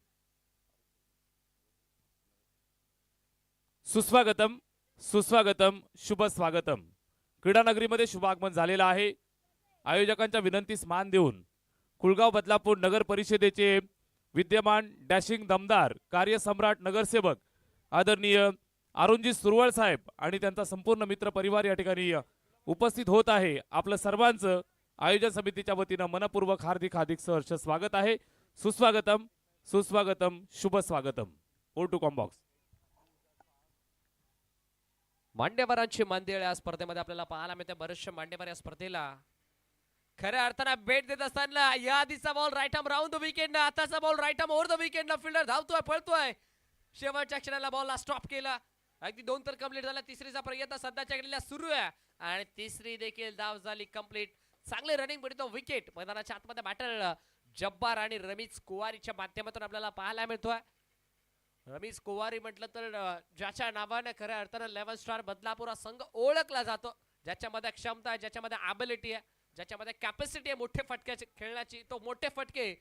सुस्वागतम सुस्वागतम शुभ स्वागतम. क्रीडा नगरीमध्ये शुभ आगमन झालेलं आहे. आयोजकांच्या विनंतीस मान देऊन कुळगाव बदलापूर नगर परिषदेचे विद्यमान डॅशिंग दमदार कार्यसम्राट नगरसेवक आदरणीय अरुणजी सुरवळ साहेब आणि त्यांचा संपूर्ण मित्र परिवार या ठिकाणी उपस्थित होत आहे. आपलं सर्वांचं आयोजन समितीच्या वतीनं मनपूर्वक हार्दिक हार्दिक सहर्ष स्वागत आहे. सुस्वागतम सुस्वागतम शुभ स्वागतम. O two combox. मांडेकरांची मांदियाळ या स्पर्धेमध्ये आपल्याला पाहायला मिळते. बरेचसे मांडेकर या स्पर्धेला खऱ्या अर्थानं भेट देत असताना या आधीचा ball right arm round the wicket. आताचा ball right arm over the wicket. Fielder धावतोय पळतोय. शेवटच्या क्षणाला बॉलला स्टॉप केला. अगदी 2 तर कंप्लीट झाला. तिसरीचा प्रयत्न सध्याच्या घडीला सुरू आहे आणि तिसरी देखील धाव झाली कंप्लीट. चांगले रनिंग पडतो विकेट. मैदानाच्या आतमध्ये बॅटर जब्बार आणि रमीज कुवारीच्या माध्यमातून आपल्याला पाहायला मिळतोय. रमीज कुवारी म्हटलं तर ज्याच्या नावाने खऱ्या अर्थानं 11 स्टार बदलापूर हा संघ ओळखला जातो. ज्याच्यामध्ये क्षमता आहे, ज्याच्यामध्ये ॲबिलिटी आहे, ज्याच्यामध्ये कॅपॅसिटी आहे मोठे फटक्याची खेळण्याची. तो मोठे फटके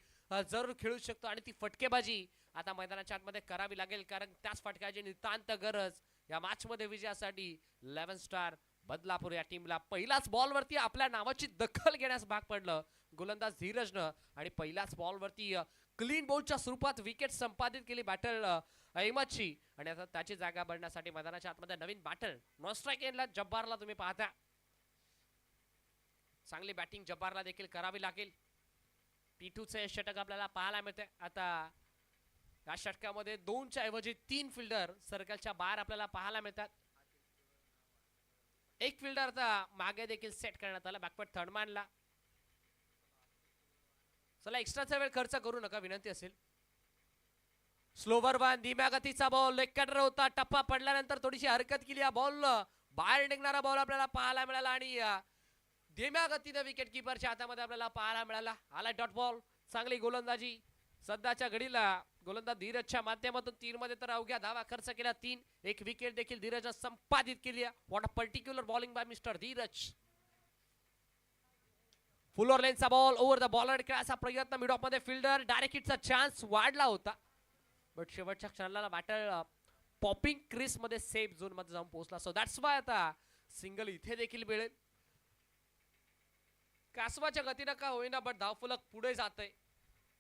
जरूर खेळू शकतो आणि ती फटकेबाजी आता मैदानाच्या आतमध्ये करावी लागेल कारण त्याच फटक्याची नितांत गरज या मॅच मध्ये विजयासाठी 11 स्टार बदलापूर या टीमला. पहिल्याच बॉल वरती आपल्या नावाची दखल घेण्यास भाग पडलं गोलंदाज धीरजनं आणि पहिल्याच बॉल वरती क्लीन बोल्डच्या स्वरूपात विकेट संपादित केली बॅटर अहमदची. आणि आता त्याची जागा भरण्यासाठी मैदानाच्या आतमध्ये नवीन बॅटर नॉन स्ट्राईक एंडला जब्बारला तुम्ही पाहता. चांगली बॅटिंग जब्बारला देखील करावी लागेल. T2 चे षटक आपल्याला पाहायला मिळते. आता या षटकामध्ये 2च्या ऐवजी 3 फिल्डर सर्कलच्या बाहेर आपल्याला पाहायला मिळतात. एक फिल्डर आता मागे देखील सेट करण्यात आला बॅकवर्ड थर्डमॅनला. चला एक्स्ट्राचा वेळ खर्च करू नका विनंती असेल. स्लोवर वन धीम्या गतीचा बॉल लेग कटर होता. टप्पा पडल्यानंतर थोडीशी हरकत केली. बॉल बाहेर निघणारा बॉल आपल्याला पाहायला मिळाला आणि धीम्या गतीने विकेट किपरच्या हातामध्ये आपल्याला पाहायला मिळाला. आला डॉट बॉल. चांगली गोलंदाजी सध्याच्या घडीला गोलंदाज धीरजच्या माध्यमातून 3 मध्ये तर अवघ्या धावा खर्च केला. 3 एक विकेट देखील धीरजने संपादित केली. What a particular bowling by mister Dheeraj. Full लेनचा बॉल ओव्हर द बॉलर खेळायचा प्रयत्न. मिड ऑफ मध्ये फिल्डर डायरेक्ट हिटचा चान्स वाढला होता बट शेवटच्या क्षणाला बॅटर पॉपिंग क्रिस मध्ये सेफ झोन मध्ये जाऊन पोहोचला. सो दॅट्स वाय आता सिंगल इथे देखील मिळेल. कासवाच्या गतीनं का होईना बट धावफलक पुढे जातंय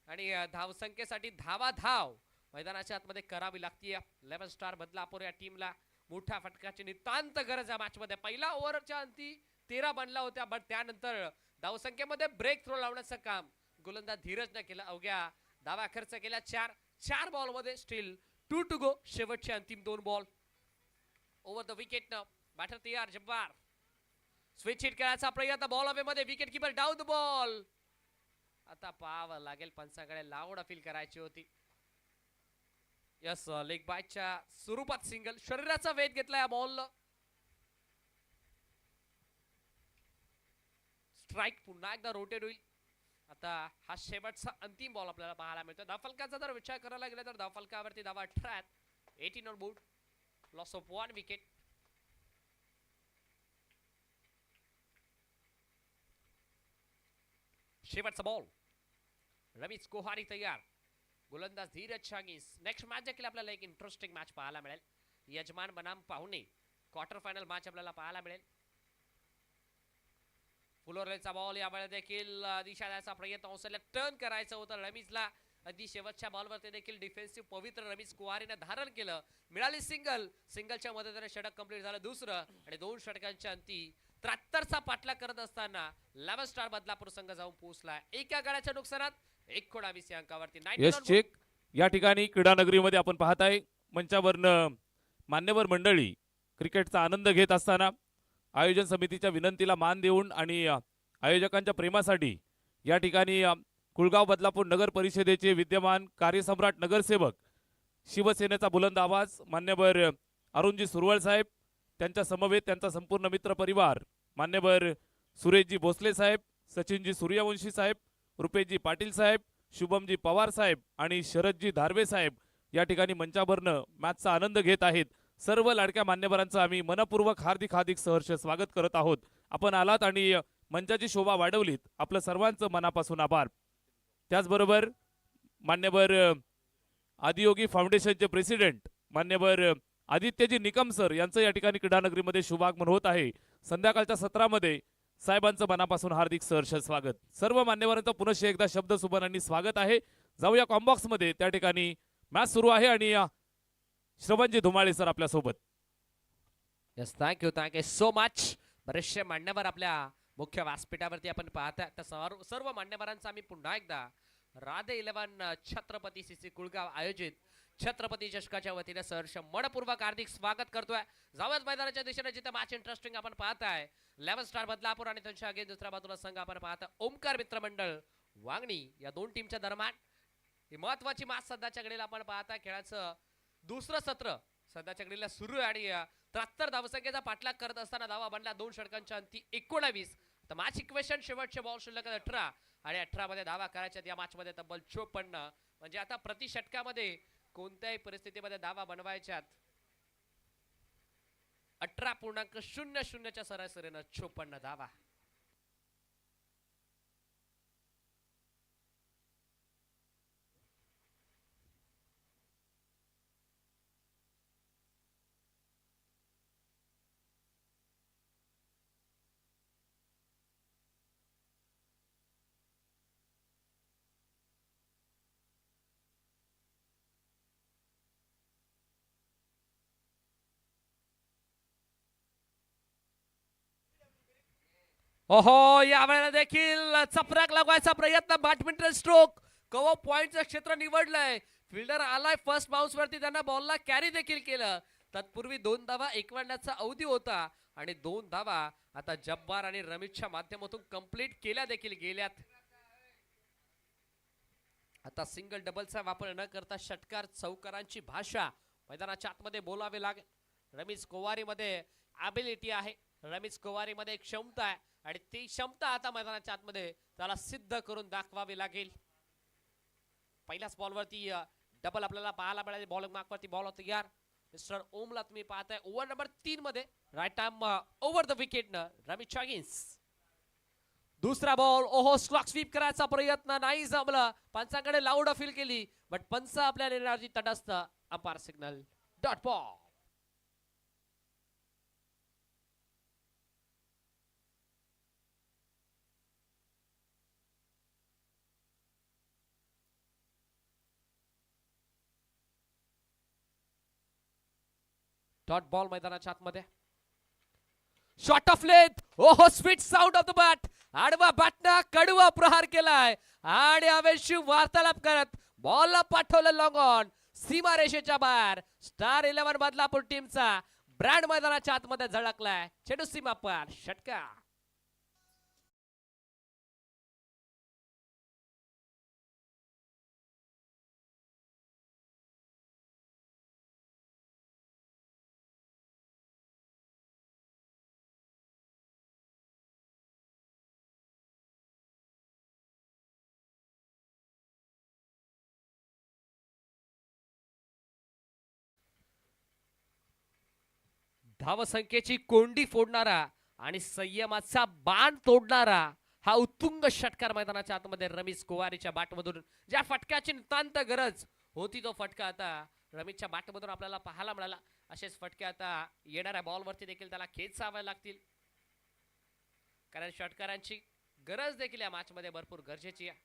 आणि धावसंख्येसाठी धाव मैदानाच्या आतमध्ये करावी लागतीये. 11 स्टार बदलापूर या टीमला मोठ्या फटकाची नितांत गरज आहे मॅच मध्ये. पहिला ओव्हरच्या अंती 13 बनला होत्या बट त्यानंतर धावसंख्येमध्ये ब्रेक थ्रो लावण्याचं काम गोलंदाज धीरजने केलं. अवघ्या धावा खर्च केल्या 4 बॉल मध्ये स्टील 2 टू गो. शेवटचे अंतिम 2 ball over the wicket. Batter तयार जब्बार. स्विच हिट करायचा प्रयत्न बॉल अवे मध्ये. Wicket keeper down the ball. आता पाहावं लागेल पंचाकडे लाऊड अपील करायची होती. यस लेग बायच्या स्वरूपात सिंगल. शरीराचा वेध घेतला या बॉलला. स्ट्राइक पुन्हा एकदा रोटेट होईल. आता हा शेवटचा अंतिम बॉल आपल्याला पाहायला मिळतो. धावफलकाचा जर विचार करायला गेला तर धावफलकावरती धावा 18 18 on board. Loss of 1 wicket. शेवटचा बॉल. रमेश कोहारी तयार. गोलंदाज धीरज शागीस. नेक्स्ट मॅच देखील आपल्याला एक इंटरेस्टिंग मॅच पाहायला मिळेल. यजमान बनाम पाहुणे क्वार्टर फायनल मॅच आपल्याला पाहायला मिळेल. फुलोरेचा बॉल यावेळेस देखील दिशा द्यायचा प्रयत्न औसल्या टर्न करायचं होतं रमीजला. अगदी शेवटच्या बॉलवरती देखील डिफेन्सिव्ह पवित्र रमेश कुहारीने धारण केलं. मिळाली सिंगलच्या मदतीने षटक कंप्लीट झालं दुसरं आणि 2 षटकांच्या अंती 73चा पाठलाग करत असताना 11 स्टार बदलापूर संघ जाऊन पोहोचला. एका गड्याच्या नुकसानात 19 अंकावरती. यश चेक या ठिकाणी क्रीडा नगरीमध्ये आपण पाहत आहे मंचावरनं मान्यवर मंडळी क्रिकेटचा आनंद घेत असताना आयोजन समितीच्या विनंतीला मान देऊन आणि आयोजकांच्या प्रेमासाठी या ठिकाणी कुळगाव बदलापूर नगर परिषदेचे विद्यमान कार्यसम्राट नगरसेवक शिवसेनेचा बुलंद आवाज मान्यवर अरुणजी सुरवळ साहेब, त्यांच्या समवेत त्यांचा संपूर्ण मित्र परिवार मान्यवर सुरेशजी भोसले साहेब, सचिनजी सूर्यवंशी साहेब, रुपेशजी पाटील साहेब, शुभमजी पवार साहेब आणि शरदजी धारवे साहेब या ठिकाणी मंचावरनं मॅचचा आनंद घेत आहेत. सर्व लाडक्या मान्यवरांचं आम्ही मनपूर्वक हार्दिक सहर्ष स्वागत करत आहोत. आपण आलात आणि मंचाची शोभा वाढवलीत. आपलं सर्वांचं मनापासून आभार. त्याचबरोबर मान्यवर आदियोगी फाउंडेशनचे प्रेसिडेंट मान्यवर आदित्यजी निकम सर यांचं या ठिकाणी क्रीडानगरीमध्ये शुभागमन होत आहे. संध्याकाळच्या सत्रामध्ये साहेबांचं मनापासून हार्दिक सहर्ष स्वागत. सर्व मान्यवरांचं पुनश्च एकदा शब्द सुभानांनी स्वागत आहे. जाऊया कॉम्बॉक्स मध्ये. त्या ठिकाणी मॅच सुरू आहे आणि श्रवणजी धुमाळे सर आपल्या सोबत. Yes thank you so much. बरेचसे मान्यवर आपल्या मुख्य व्यासपीठावरती आपण पाहता. तर सर्व मान्यवरांचा आम्ही पुन्हा एकदा राधे 11 छत्रपती सीसी कुळगाव आयोजित छत्रपती चषकाच्या वतीने सहर्ष मनपूर्वक हार्दिक स्वागत करतोय. जावत मैदानाच्या दिशेने जिथे मॅच इंटरेस्टिंग आपण पाहताय 11 स्टार बदलापूर आणि त्यांच्या अगेन दुसऱ्या बाजूला संघ आपण पाहता ओमकार मित्र मंडळ वांगणी. या 2 टीमच्या दरम्यान ही महत्वाची मॅच सध्याच्या घडीला आपण पाहता. खेळाचं दुसरं सत्र सध्याच्या घडीला सुरू आहे आणि 73 धावसंख्येचा पाठलाग करत असताना धावा बनल्या 2 षटकांच्या अंती 19. तर मॅच इक्वेशन शेवटचे बॉल शिल्लक 18 आणि 18 मध्ये धावा करायच्यात. या मॅच मध्ये तब्बल 54 म्हणजे आता प्रति षटकामध्ये कोणत्याही परिस्थितीमध्ये धावा बनवायच्यात. 18.00 सरासरीनं 54 धावा. ओहो यावेळेला देखील चपराक लागवायचा प्रयत्न. बॅडमिंटन स्ट्रोक कव्हर पॉइंटचं क्षेत्र निवडलंय. फिल्डर आलाय फर्स्ट बाउन्स वरती, त्यांना बॉलला कॅरी देखील केलं. तत्पूर्वी 2 धावा 1 अवधी होता आणि 2 धावा आता जब्बार आणि रमीजच्या माध्यमातून कंप्लीट केल्या देखील गेल्यात. आता सिंगल डबलचा वापर न करता षटकार चौकारांची भाषा मैदानाच्या आतमध्ये बोलावे लागेल. रमीज कोवारी मध्ये ॲबिलिटी आहे, रमीज कोवारी मध्ये क्षमता आहे आणि ती क्षमता आता मैदानाच्या आतमध्ये त्याला सिद्ध करून दाखवावी लागेल. पहिल्याच बॉलवरती डबल आपल्याला पाहायला मिळाले. बॉलिंग मार्कवरती बॉल तयार. मिस्टर ओमला तुम्ही पाहताय ओव्हर नंबर 3 मध्ये right arm over the wicket न रमीज चागिन्स. दुसरा बॉल, ओहो स्ट्रॉक स्वीप करायचा प्रयत्न नाही जमला. पंचांकडे लाऊड अपील केली बट पंच आपल्या निर्णयाची तटस्थ. Umpire signal dot ball. Dot ball मैदानाच्या आतमध्ये. शॉट ऑफ लेंथ, ओहो sweet sound of the bat. आडवा बॅटना कडवा प्रहार केलाय आणि हवेशी वार्तालाप करत बॉलला पाठवलं लॉंग ऑन. सीमा रेषेच्या बाहेर स्टार 11 बदलापूर टीमचा ब्रँड मैदानाच्या आतमध्ये झळकलाय. चेंडू सीमा पार, षटकार. धावसंख्येची कोंडी फोडणारा आणि संयमाचा बाण तोडणारा हा उत्तुंग षटकार मैदानाच्या आतमध्ये रमीज कोवारीच्या बॅटमधून, ज्या फटक्याची नितांत गरज होती तो फटका आता रमीजच्या बॅटमधून आपल्याला पाहायला मिळाला. असेच फटके आता येणाऱ्या बॉलवरती देखील त्याला खेचावे लागतील, कारण षटकारांची गरज देखील या मॅच मध्ये भरपूर गरजेची आहे.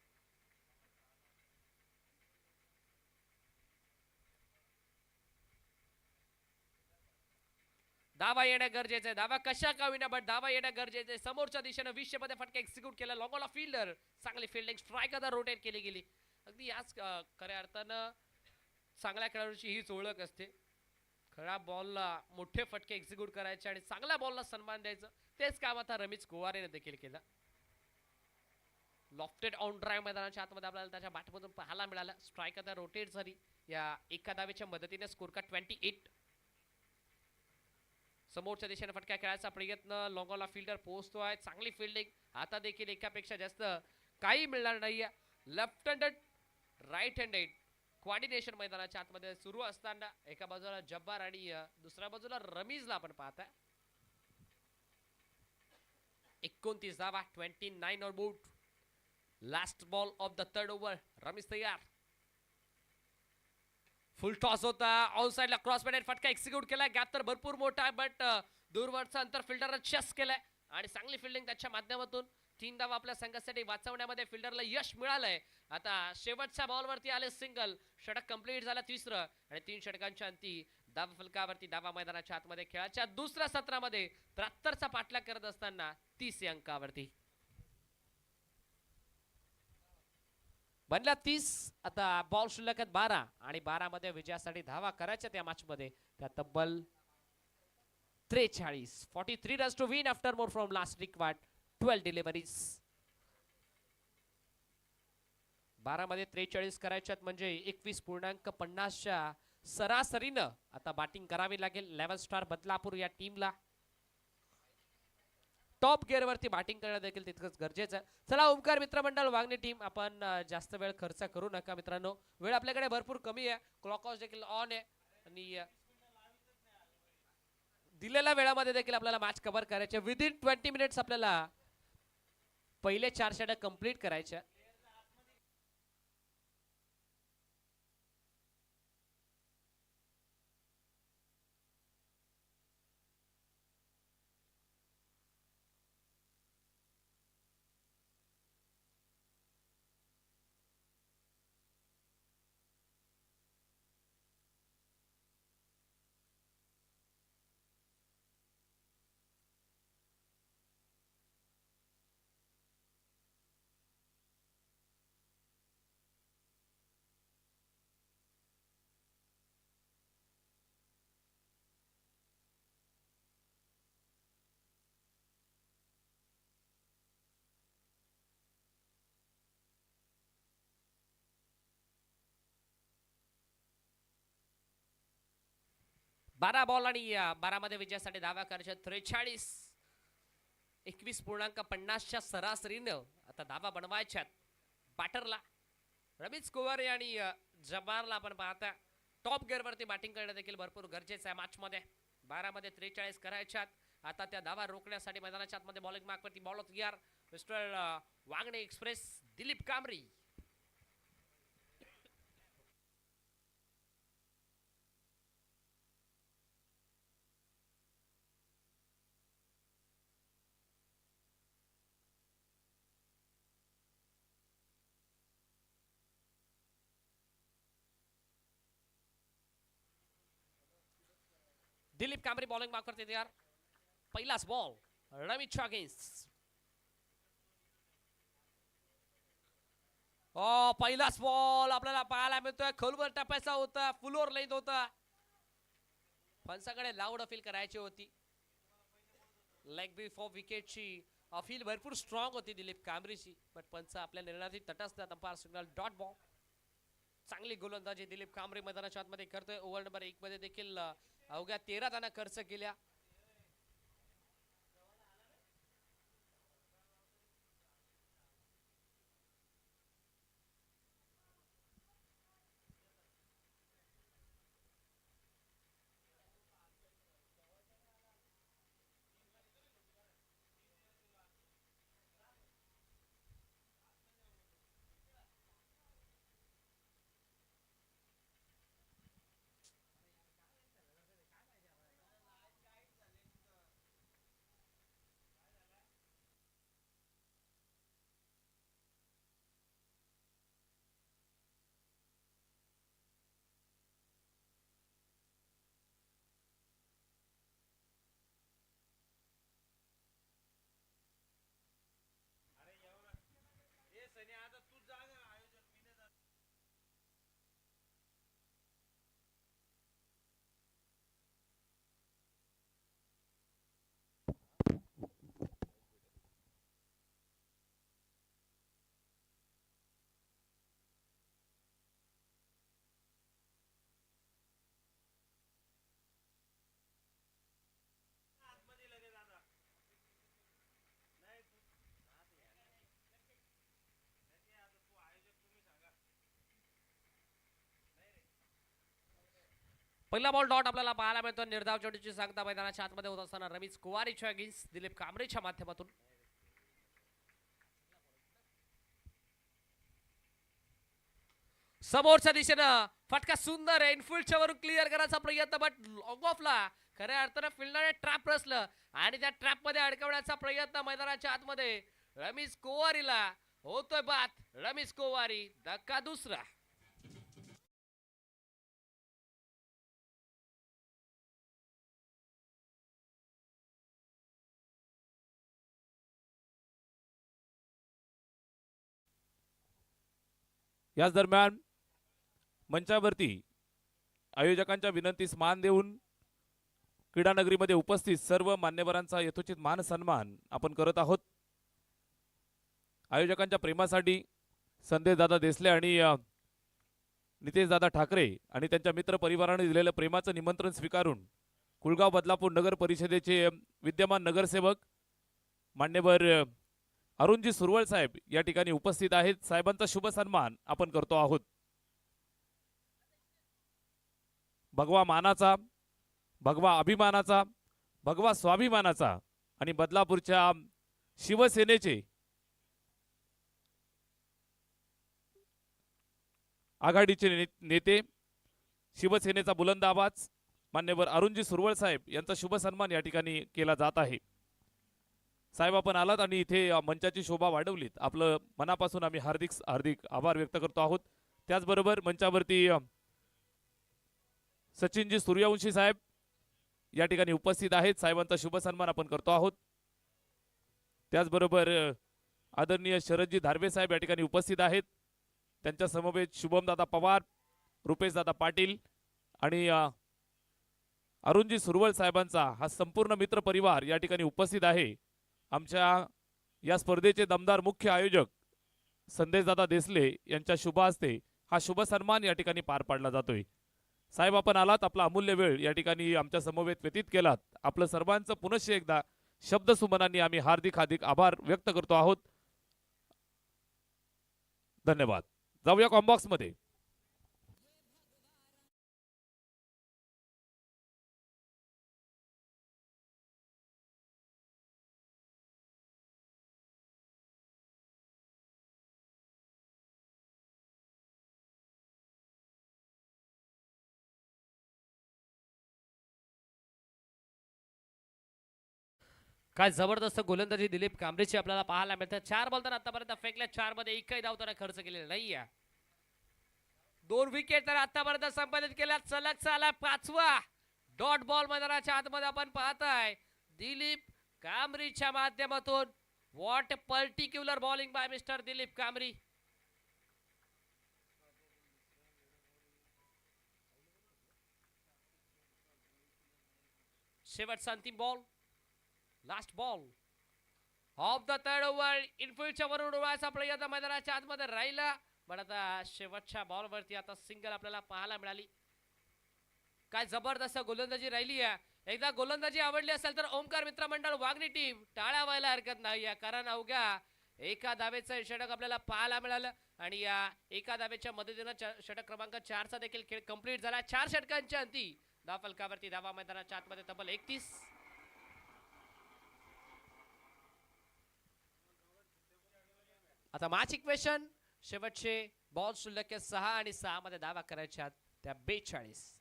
धावा येणं गरजेचं आहे. धावा कशा का होईना बट धावा येणं गरजेचं आहे. समोरच्या दिशेने 20 मध्ये फटका एक्झिक्यूट केला. लॉंग ऑन फिल्डर, चांगली फिल्डिंग, स्ट्राईक आता रोटेट केली गेली. अगदी याच खऱ्या अर्थानं चांगल्या खेळाडूची हीच ओळख असते. खराब बॉलला मोठे फटके एक्झिक्यूट करायचे आणि चांगल्या बॉलला सन्मान द्यायचं. तेच काम आता रमीज कोवारेने देखील केलं. लॉफ्टेड ऑन ड्राईव्ह मैदानाच्या आतमध्ये आपल्याला त्याच्या बॅटमधून पाहायला मिळालं. स्ट्राईक आता रोटेट झाली. या एका धावेच्या मदतीने स्कोर का 28. समोरच्या दिशेने फटका खेळायचा प्रयत्न. लॉंगॉला फिल्डर पोहोचतोय. चांगली फिल्डिंग. आता देखील एकापेक्षा जास्त काही मिळणार नाहीये. Left handed right handed coordination मैदानाच्या आतमध्ये सुरू असताना एका बाजूला जब्बार आणि दुसऱ्या बाजूला रमीजला आपण पाहताय. 29 धावा, 29 on board. Last ball of the third over. Ramiz तयार. फुल टॉस होता. ऑन साइडला क्रॉस बॅटेड फटका एक्झिक्यूट केलाय. गॅप तर भरपूर मोठा आहे बट दूरवरचा अंतर फिल्डरने चेस केलाय आणि चांगली फिल्डिंग त्याच्या माध्यमातून 3 धावा आपल्या संघासाठी वाचवण्यामध्ये फिल्डरला यश मिळालंय. आता शेवटच्या बॉलवरती आले सिंगल. षटक कंप्लीट झाला तिसरं आणि 3 षटकांच्या अंती धावा फलकावरती धावा मैदानाच्या आतमध्ये खेळाच्या दुसऱ्या सत्रामध्ये 73चा पाठलाग करत असताना 30 अंकावरती बनल्या 30. आता बॉल शिल्लक आहेत 12 आणि 12 मध्ये विजयासाठी धावा करायच्या त्या मॅच मध्ये. त्या तब्बल 43. 43 runs to win after more from last required 12 deliveries. 12 मध्ये 43 करायच्यात म्हणजे 21.50च्या सरासरीनं आता बॅटिंग करावी लागेल 11 स्टार बदलापूर या टीमला. टॉप गिअर वरती बॅटिंग करणं देखील तितकंच गरजेचं आहे. चला ओमकार मित्रमंडळ वागणे टीम, आपण जास्त वेळ खर्च करू नका मित्रांनो. वेळ आपल्याकडे भरपूर कमी आहे. क्लॉक हाऊस देखील ऑन आहे आणि दिलेल्या वेळामध्ये देखील आपल्याला मॅच कव्हर करायचे. विदिन 20 मिनिट्स आपल्याला पहिले 4 षटक कंप्लीट करायचे. 12 बॉल आणि 12 मध्ये विजयासाठी धावा करायच्या 43 21.50च्या सरासरीनं आता धावा बनवायच्यात बॅटरला रमेश कुवारे आणि जबारला आपण पाहता टॉप गिअर वरती बॅटिंग करणं देखील भरपूर गरजेचं आहे मॅच मध्ये 12 मध्ये 43 करायच्यात आता त्या धावा रोखण्यासाठी मैदानाच्या आतमध्ये बॉलिंग मार्कवरती ball off gear mister Wangne express Dilip Kambari Dilip Kambari bowling mark करते तयार पहिलाच बॉल रमीच्या अगेन्स्ट पहिलाच बॉल आपल्याला पाहायला मिळतोय खोलवर टाकायचा होता फुलोर लेंथ होता पंचाकडे लाऊड अपील करायची होती लेग बिफोर विकेटची अपील भरपूर स्ट्रॉंग होती दिलीप कांबरीची बट पंच आपल्या निर्णयाची तटस्थ अंपायर सिग्नल डॉट बॉल चांगली गोलंदाजी दिलीप कांबरी मैदानाच्या आतमध्ये करतोय ओव्हर नंबर 1 मध्ये देखील अवघ्या 13 धावा खर्च केल्या पहिला बॉल डॉट आपल्याला पाहायला मिळतो निर्धाव चोटीची सांगता मैदानाच्या आतमध्ये होत असताना रमेश कुवारीच्या अगेन्स्ट दिलीप कांबरेच्या माध्यमातून समोरच्या दिशेनं फटका सुंदर आहे इनफिल्डच्या वरून क्लिअर करायचा प्रयत्न बट लॉंग ऑफला खऱ्या अर्थानं फिल्डरने ट्रॅप रचलं आणि त्या ट्रॅप मध्ये अडकवण्याचा प्रयत्न मैदानाच्या आतमध्ये रमेश कुवारीला होतोय बात रमेश कुवारी धक्का दुसरा याच दरम्यान मंचावरती आयोजकांच्या विनंतीस मान देऊन क्रीडा नगरीमध्ये उपस्थित सर्व मान्यवरांचा यथोचित मान सन्मान आपण करत आहोत आयोजकांच्या प्रेमासाठी संदेश दादा देसले आणि नितेश दादा ठाकरे आणि त्यांच्या मित्र परिवाराने दिलेलं प्रेमाचं निमंत्रण स्वीकारून कुळगाव बदलापूर नगर परिषदेचे विद्यमान नगरसेवक मान्यवर अरुणजी सुरवळ साहेब या ठिकाणी उपस्थित आहेत साहेबांचा शुभ सन्मान आपण करतो आहोत भगवा मानाचा भगवा अभिमानाचा भगवा स्वाभिमानाचा आणि बदलापूरच्या शिवसेनेचे आघाडीचे नेते शिवसेनेचा बुलंद आवाज मान्यवर अरुणजी सुरवळ साहेब यांचा शुभ सन्मान या ठिकाणी केला जात आहे साहेब आपण आलात आणि इथे मंचाची शोभा वाढवलीत आपलं मनापासून आम्ही हार्दिक हार्दिक आभार व्यक्त करतो आहोत त्याचबरोबर मंचावरती सचिनजी सूर्यवंशी साहेब या ठिकाणी उपस्थित आहेत साहेबांचा शुभ सन्मान आपण करतो आहोत त्याचबरोबर आदरणीय शरदजी धारवे साहेब या ठिकाणी उपस्थित आहेत त्यांच्या समवेत शुभमदादा पवार रुपेशदादा पाटील आणि अरुणजी सुरवळ साहेबांचा हा संपूर्ण मित्र परिवार या ठिकाणी उपस्थित आहे आमच्या या स्पर्धेचे दमदार मुख्य आयोजक संदेशदादा देसले यांच्या शुभ हस्ते हा शुभ सन्मान या ठिकाणी पार पाडला जातोय साहेब आपण आलात, आपला अमूल्य वेळ या ठिकाणी आमच्या समवेत व्यतीत केलात. आपलं सर्वांचं पुनश्च एकदा शब्द सुमनांनी आम्ही हार्दिक हार्दिक आभार व्यक्त करतो आहोत. धन्यवाद. जाऊया कॉम्बॉक्स मध्ये. काय जबरदस्त गोलंदाजी दिलीप कांबळेची आपल्याला पाहायला मिळते. 4 बॉल तर आतापर्यंत फेकल्या, 4 मध्ये एकही धाव त्याने खर्च केलेला नाहीये. 2 विकेट तर आतापर्यंत संपादित केल्या. सलग चाला 5वा डॉट बॉल मैदानाच्या आतमध्ये आपण पाहताय दिलीप कांबरीच्या माध्यमातून. What particular bowling by mister Dilip Kambari. शेवटचा अंतिम ball, last ball of the third over. इनफिल्डच्या वरून उडवायचा प्रयत्न मैदानाच्या आतमध्ये राहिला, पण आता शेवटच्या बॉलवरती आता सिंगल आपल्याला पाहायला मिळाली. काय जबरदस्त गोलंदाजी राहिली आहे. एकदा गोलंदाजी आवडली असेल तर ओमकार मित्र मंडळ वागणी टीम टाळ्या व्हायला हरकत नाही, कारण अवघ्या एका धावेचं षटक आपल्याला पाहायला मिळालं आणि या एका धावेच्या मदतीनं षटक क्रमांक 4चा देखील खेळ कंप्लीट झाला. 4 षटकांच्या अंती धाव फलकावरती धावा मैदानाच्या आतमध्ये तब्बल 31. आता मॅच इक्वेशन, शेवटचे बॉल शिल्लक 6 आणि 6 मध्ये धावा करायच्या त्या 42.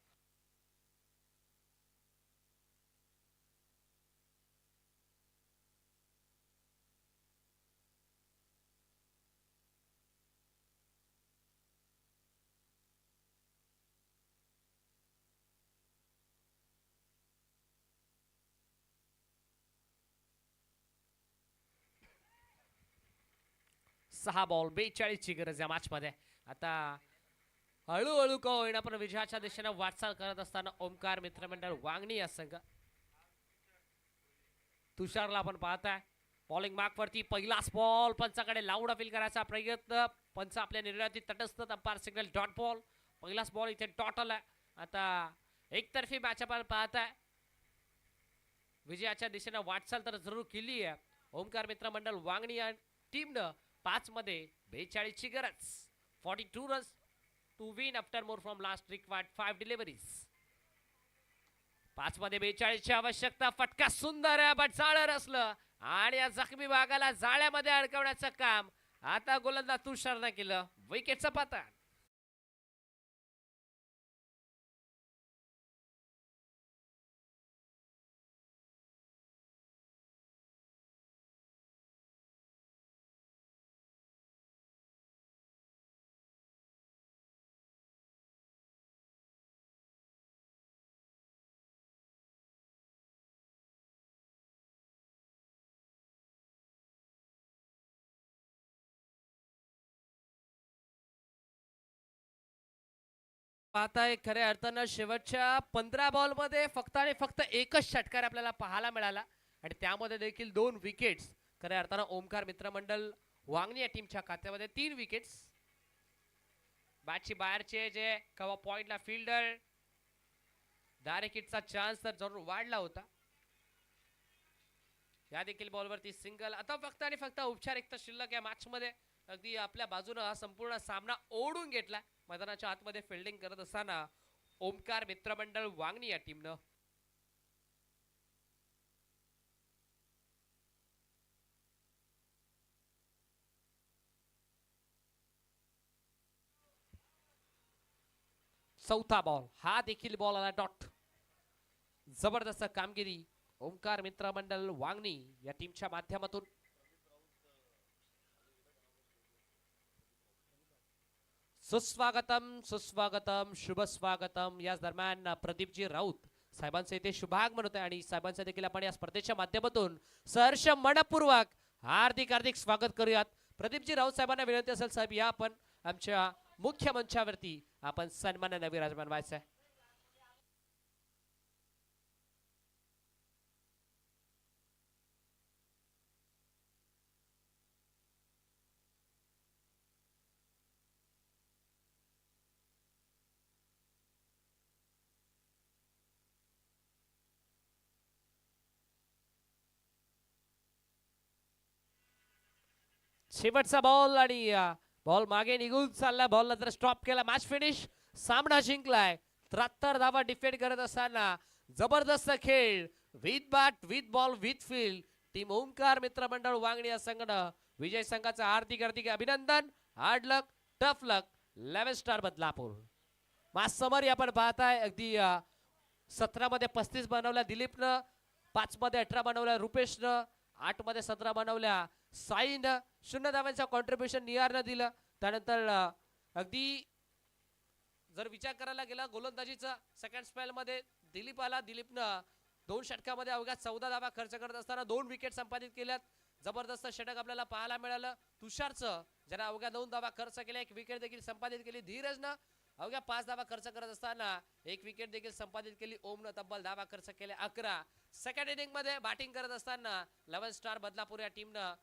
सहा बॉल 42 ची गरज या मॅच मध्ये. आता हळूहळू का होईना पण विजयाच्या दिशेने वाटचाल करत असताना ओमकार मित्रमंडळ वांगणी या संघ. तुषारला आपण पाहताय बॉलिंग मार्क वरती. पहिलाच बॉल पंचाकडे लाऊड अपील करायचा प्रयत्न, पंच आपल्या निर्णयाची तटस्थ. Umpire signal dot ball. पहिलाच बॉल इथे डॉट आला. आता एकतर्फी मॅच आपण पाहताय. विजयाच्या दिशेने वाटचाल तर जरूर केली आहे ओमकार मित्रमंडळ वांगणी या टीमनं. 5 मध्ये 42 ची गरज. 42 runs to win after more from last required 5 deliveries. 5 मध्ये 42 ची आवश्यकता. फटका सुंदर आहे, बट जाळं रचलं आणि या जखमी भागाला जाळ्यामध्ये अडकवण्याचं काम आता गोलंदाज तुषारनं केलं. विकेटचं पतन. पाहताय खऱ्या अर्थानं शेवटच्या 15 बॉल मध्ये फक्त आणि फक्त एकच षटकार आपल्याला पाहायला मिळाला आणि त्यामध्ये देखील 2 विकेट्स. खऱ्या अर्थानं ओमकार मित्रमंडळ वांगणी या टीमच्या खात्यामध्ये 3 विकेट्स. बॅटची बाहेरचे जे कव्हा पॉइंटला फिल्डर डायरेक्ट हिटचा चान्स तर जरूर वाढला होता. या देखील बॉलवरती सिंगल. आता फक्त आणि फक्त औपचारिकता शिल्लक या मॅच मध्ये. अगदी आपल्या बाजूने हा संपूर्ण सामना ओढून घेतला मैदानाच्या आतमध्ये फिल्डिंग करत असताना ओमकार मित्रमंडळ वांगणी या टीमनं. चौथा बॉल, हा देखील बॉल आला डॉट. जबरदस्त कामगिरी ओमकार मित्रमंडळ वांगणी या टीमच्या माध्यमातून. सुस्वागतम सुस्वागतम शुभ स्वागतम. याच दरम्यान प्रदीपजी राऊत साहेबांचे इथे शुभागमन होते आणि साहेबांचे देखील आपण या स्पर्धेच्या माध्यमातून सहर्ष मनपूर्वक हार्दिक हार्दिक स्वागत करूयात. प्रदीपजी राऊत साहेबांना विनंती असेल साहेब या आपण आमच्या मुख्य मंचावरती आपण सन्मानाने विराजमान व्हायचं आहे. शेवटचा बॉल आणि बॉल मागे निघून चालला. बॉल नंतर स्टॉप केला. Match finish. सामना जिंकलाय. 73 धावा डिफेंड करत असताना जबरदस्त खेळ with bat with ball with field. Team Omkar मित्रमंडळ वांगणी या संघानं विजय संघाचं हार्दिक हार्दिक अभिनंदन. Hard luck tough luck 11 star Badlapur. Match summary आपण पाहताय अगदी 17 मध्ये 35 बनवल्या दिलीपनं, 5 मध्ये 18 बनवल्या रुपेशनं, 8 मध्ये 17 बनवल्या साईनं, 0 धावांचं कॉन्ट्रीब्युशन निहारनं दिलं. त्यानंतर अगदी जर विचार करायला गेला गोलंदाजीचा सेकंड स्पेल मध्ये दिलीप आला. दिलीपनं 2 षटकामध्ये अवघ्या 14 धावा खर्च करत असताना 2 विकेट संपादित केल्यात. जबरदस्त षटक आपल्याला पाहायला मिळालं. तुषारचं ज्याने अवघ्या 2 धावा खर्च केल्या, 1 विकेट देखील संपादित केली. धीरजनं अवघ्या 5 धावा खर्च करत असताना 1 विकेट देखील संपादित केली. ओमनं तब्बल धावा खर्च केल्या 11. सेकंड इनिंग मध्ये बॅटिंग करत असताना 11 स्टार बदलापूर या टीमनं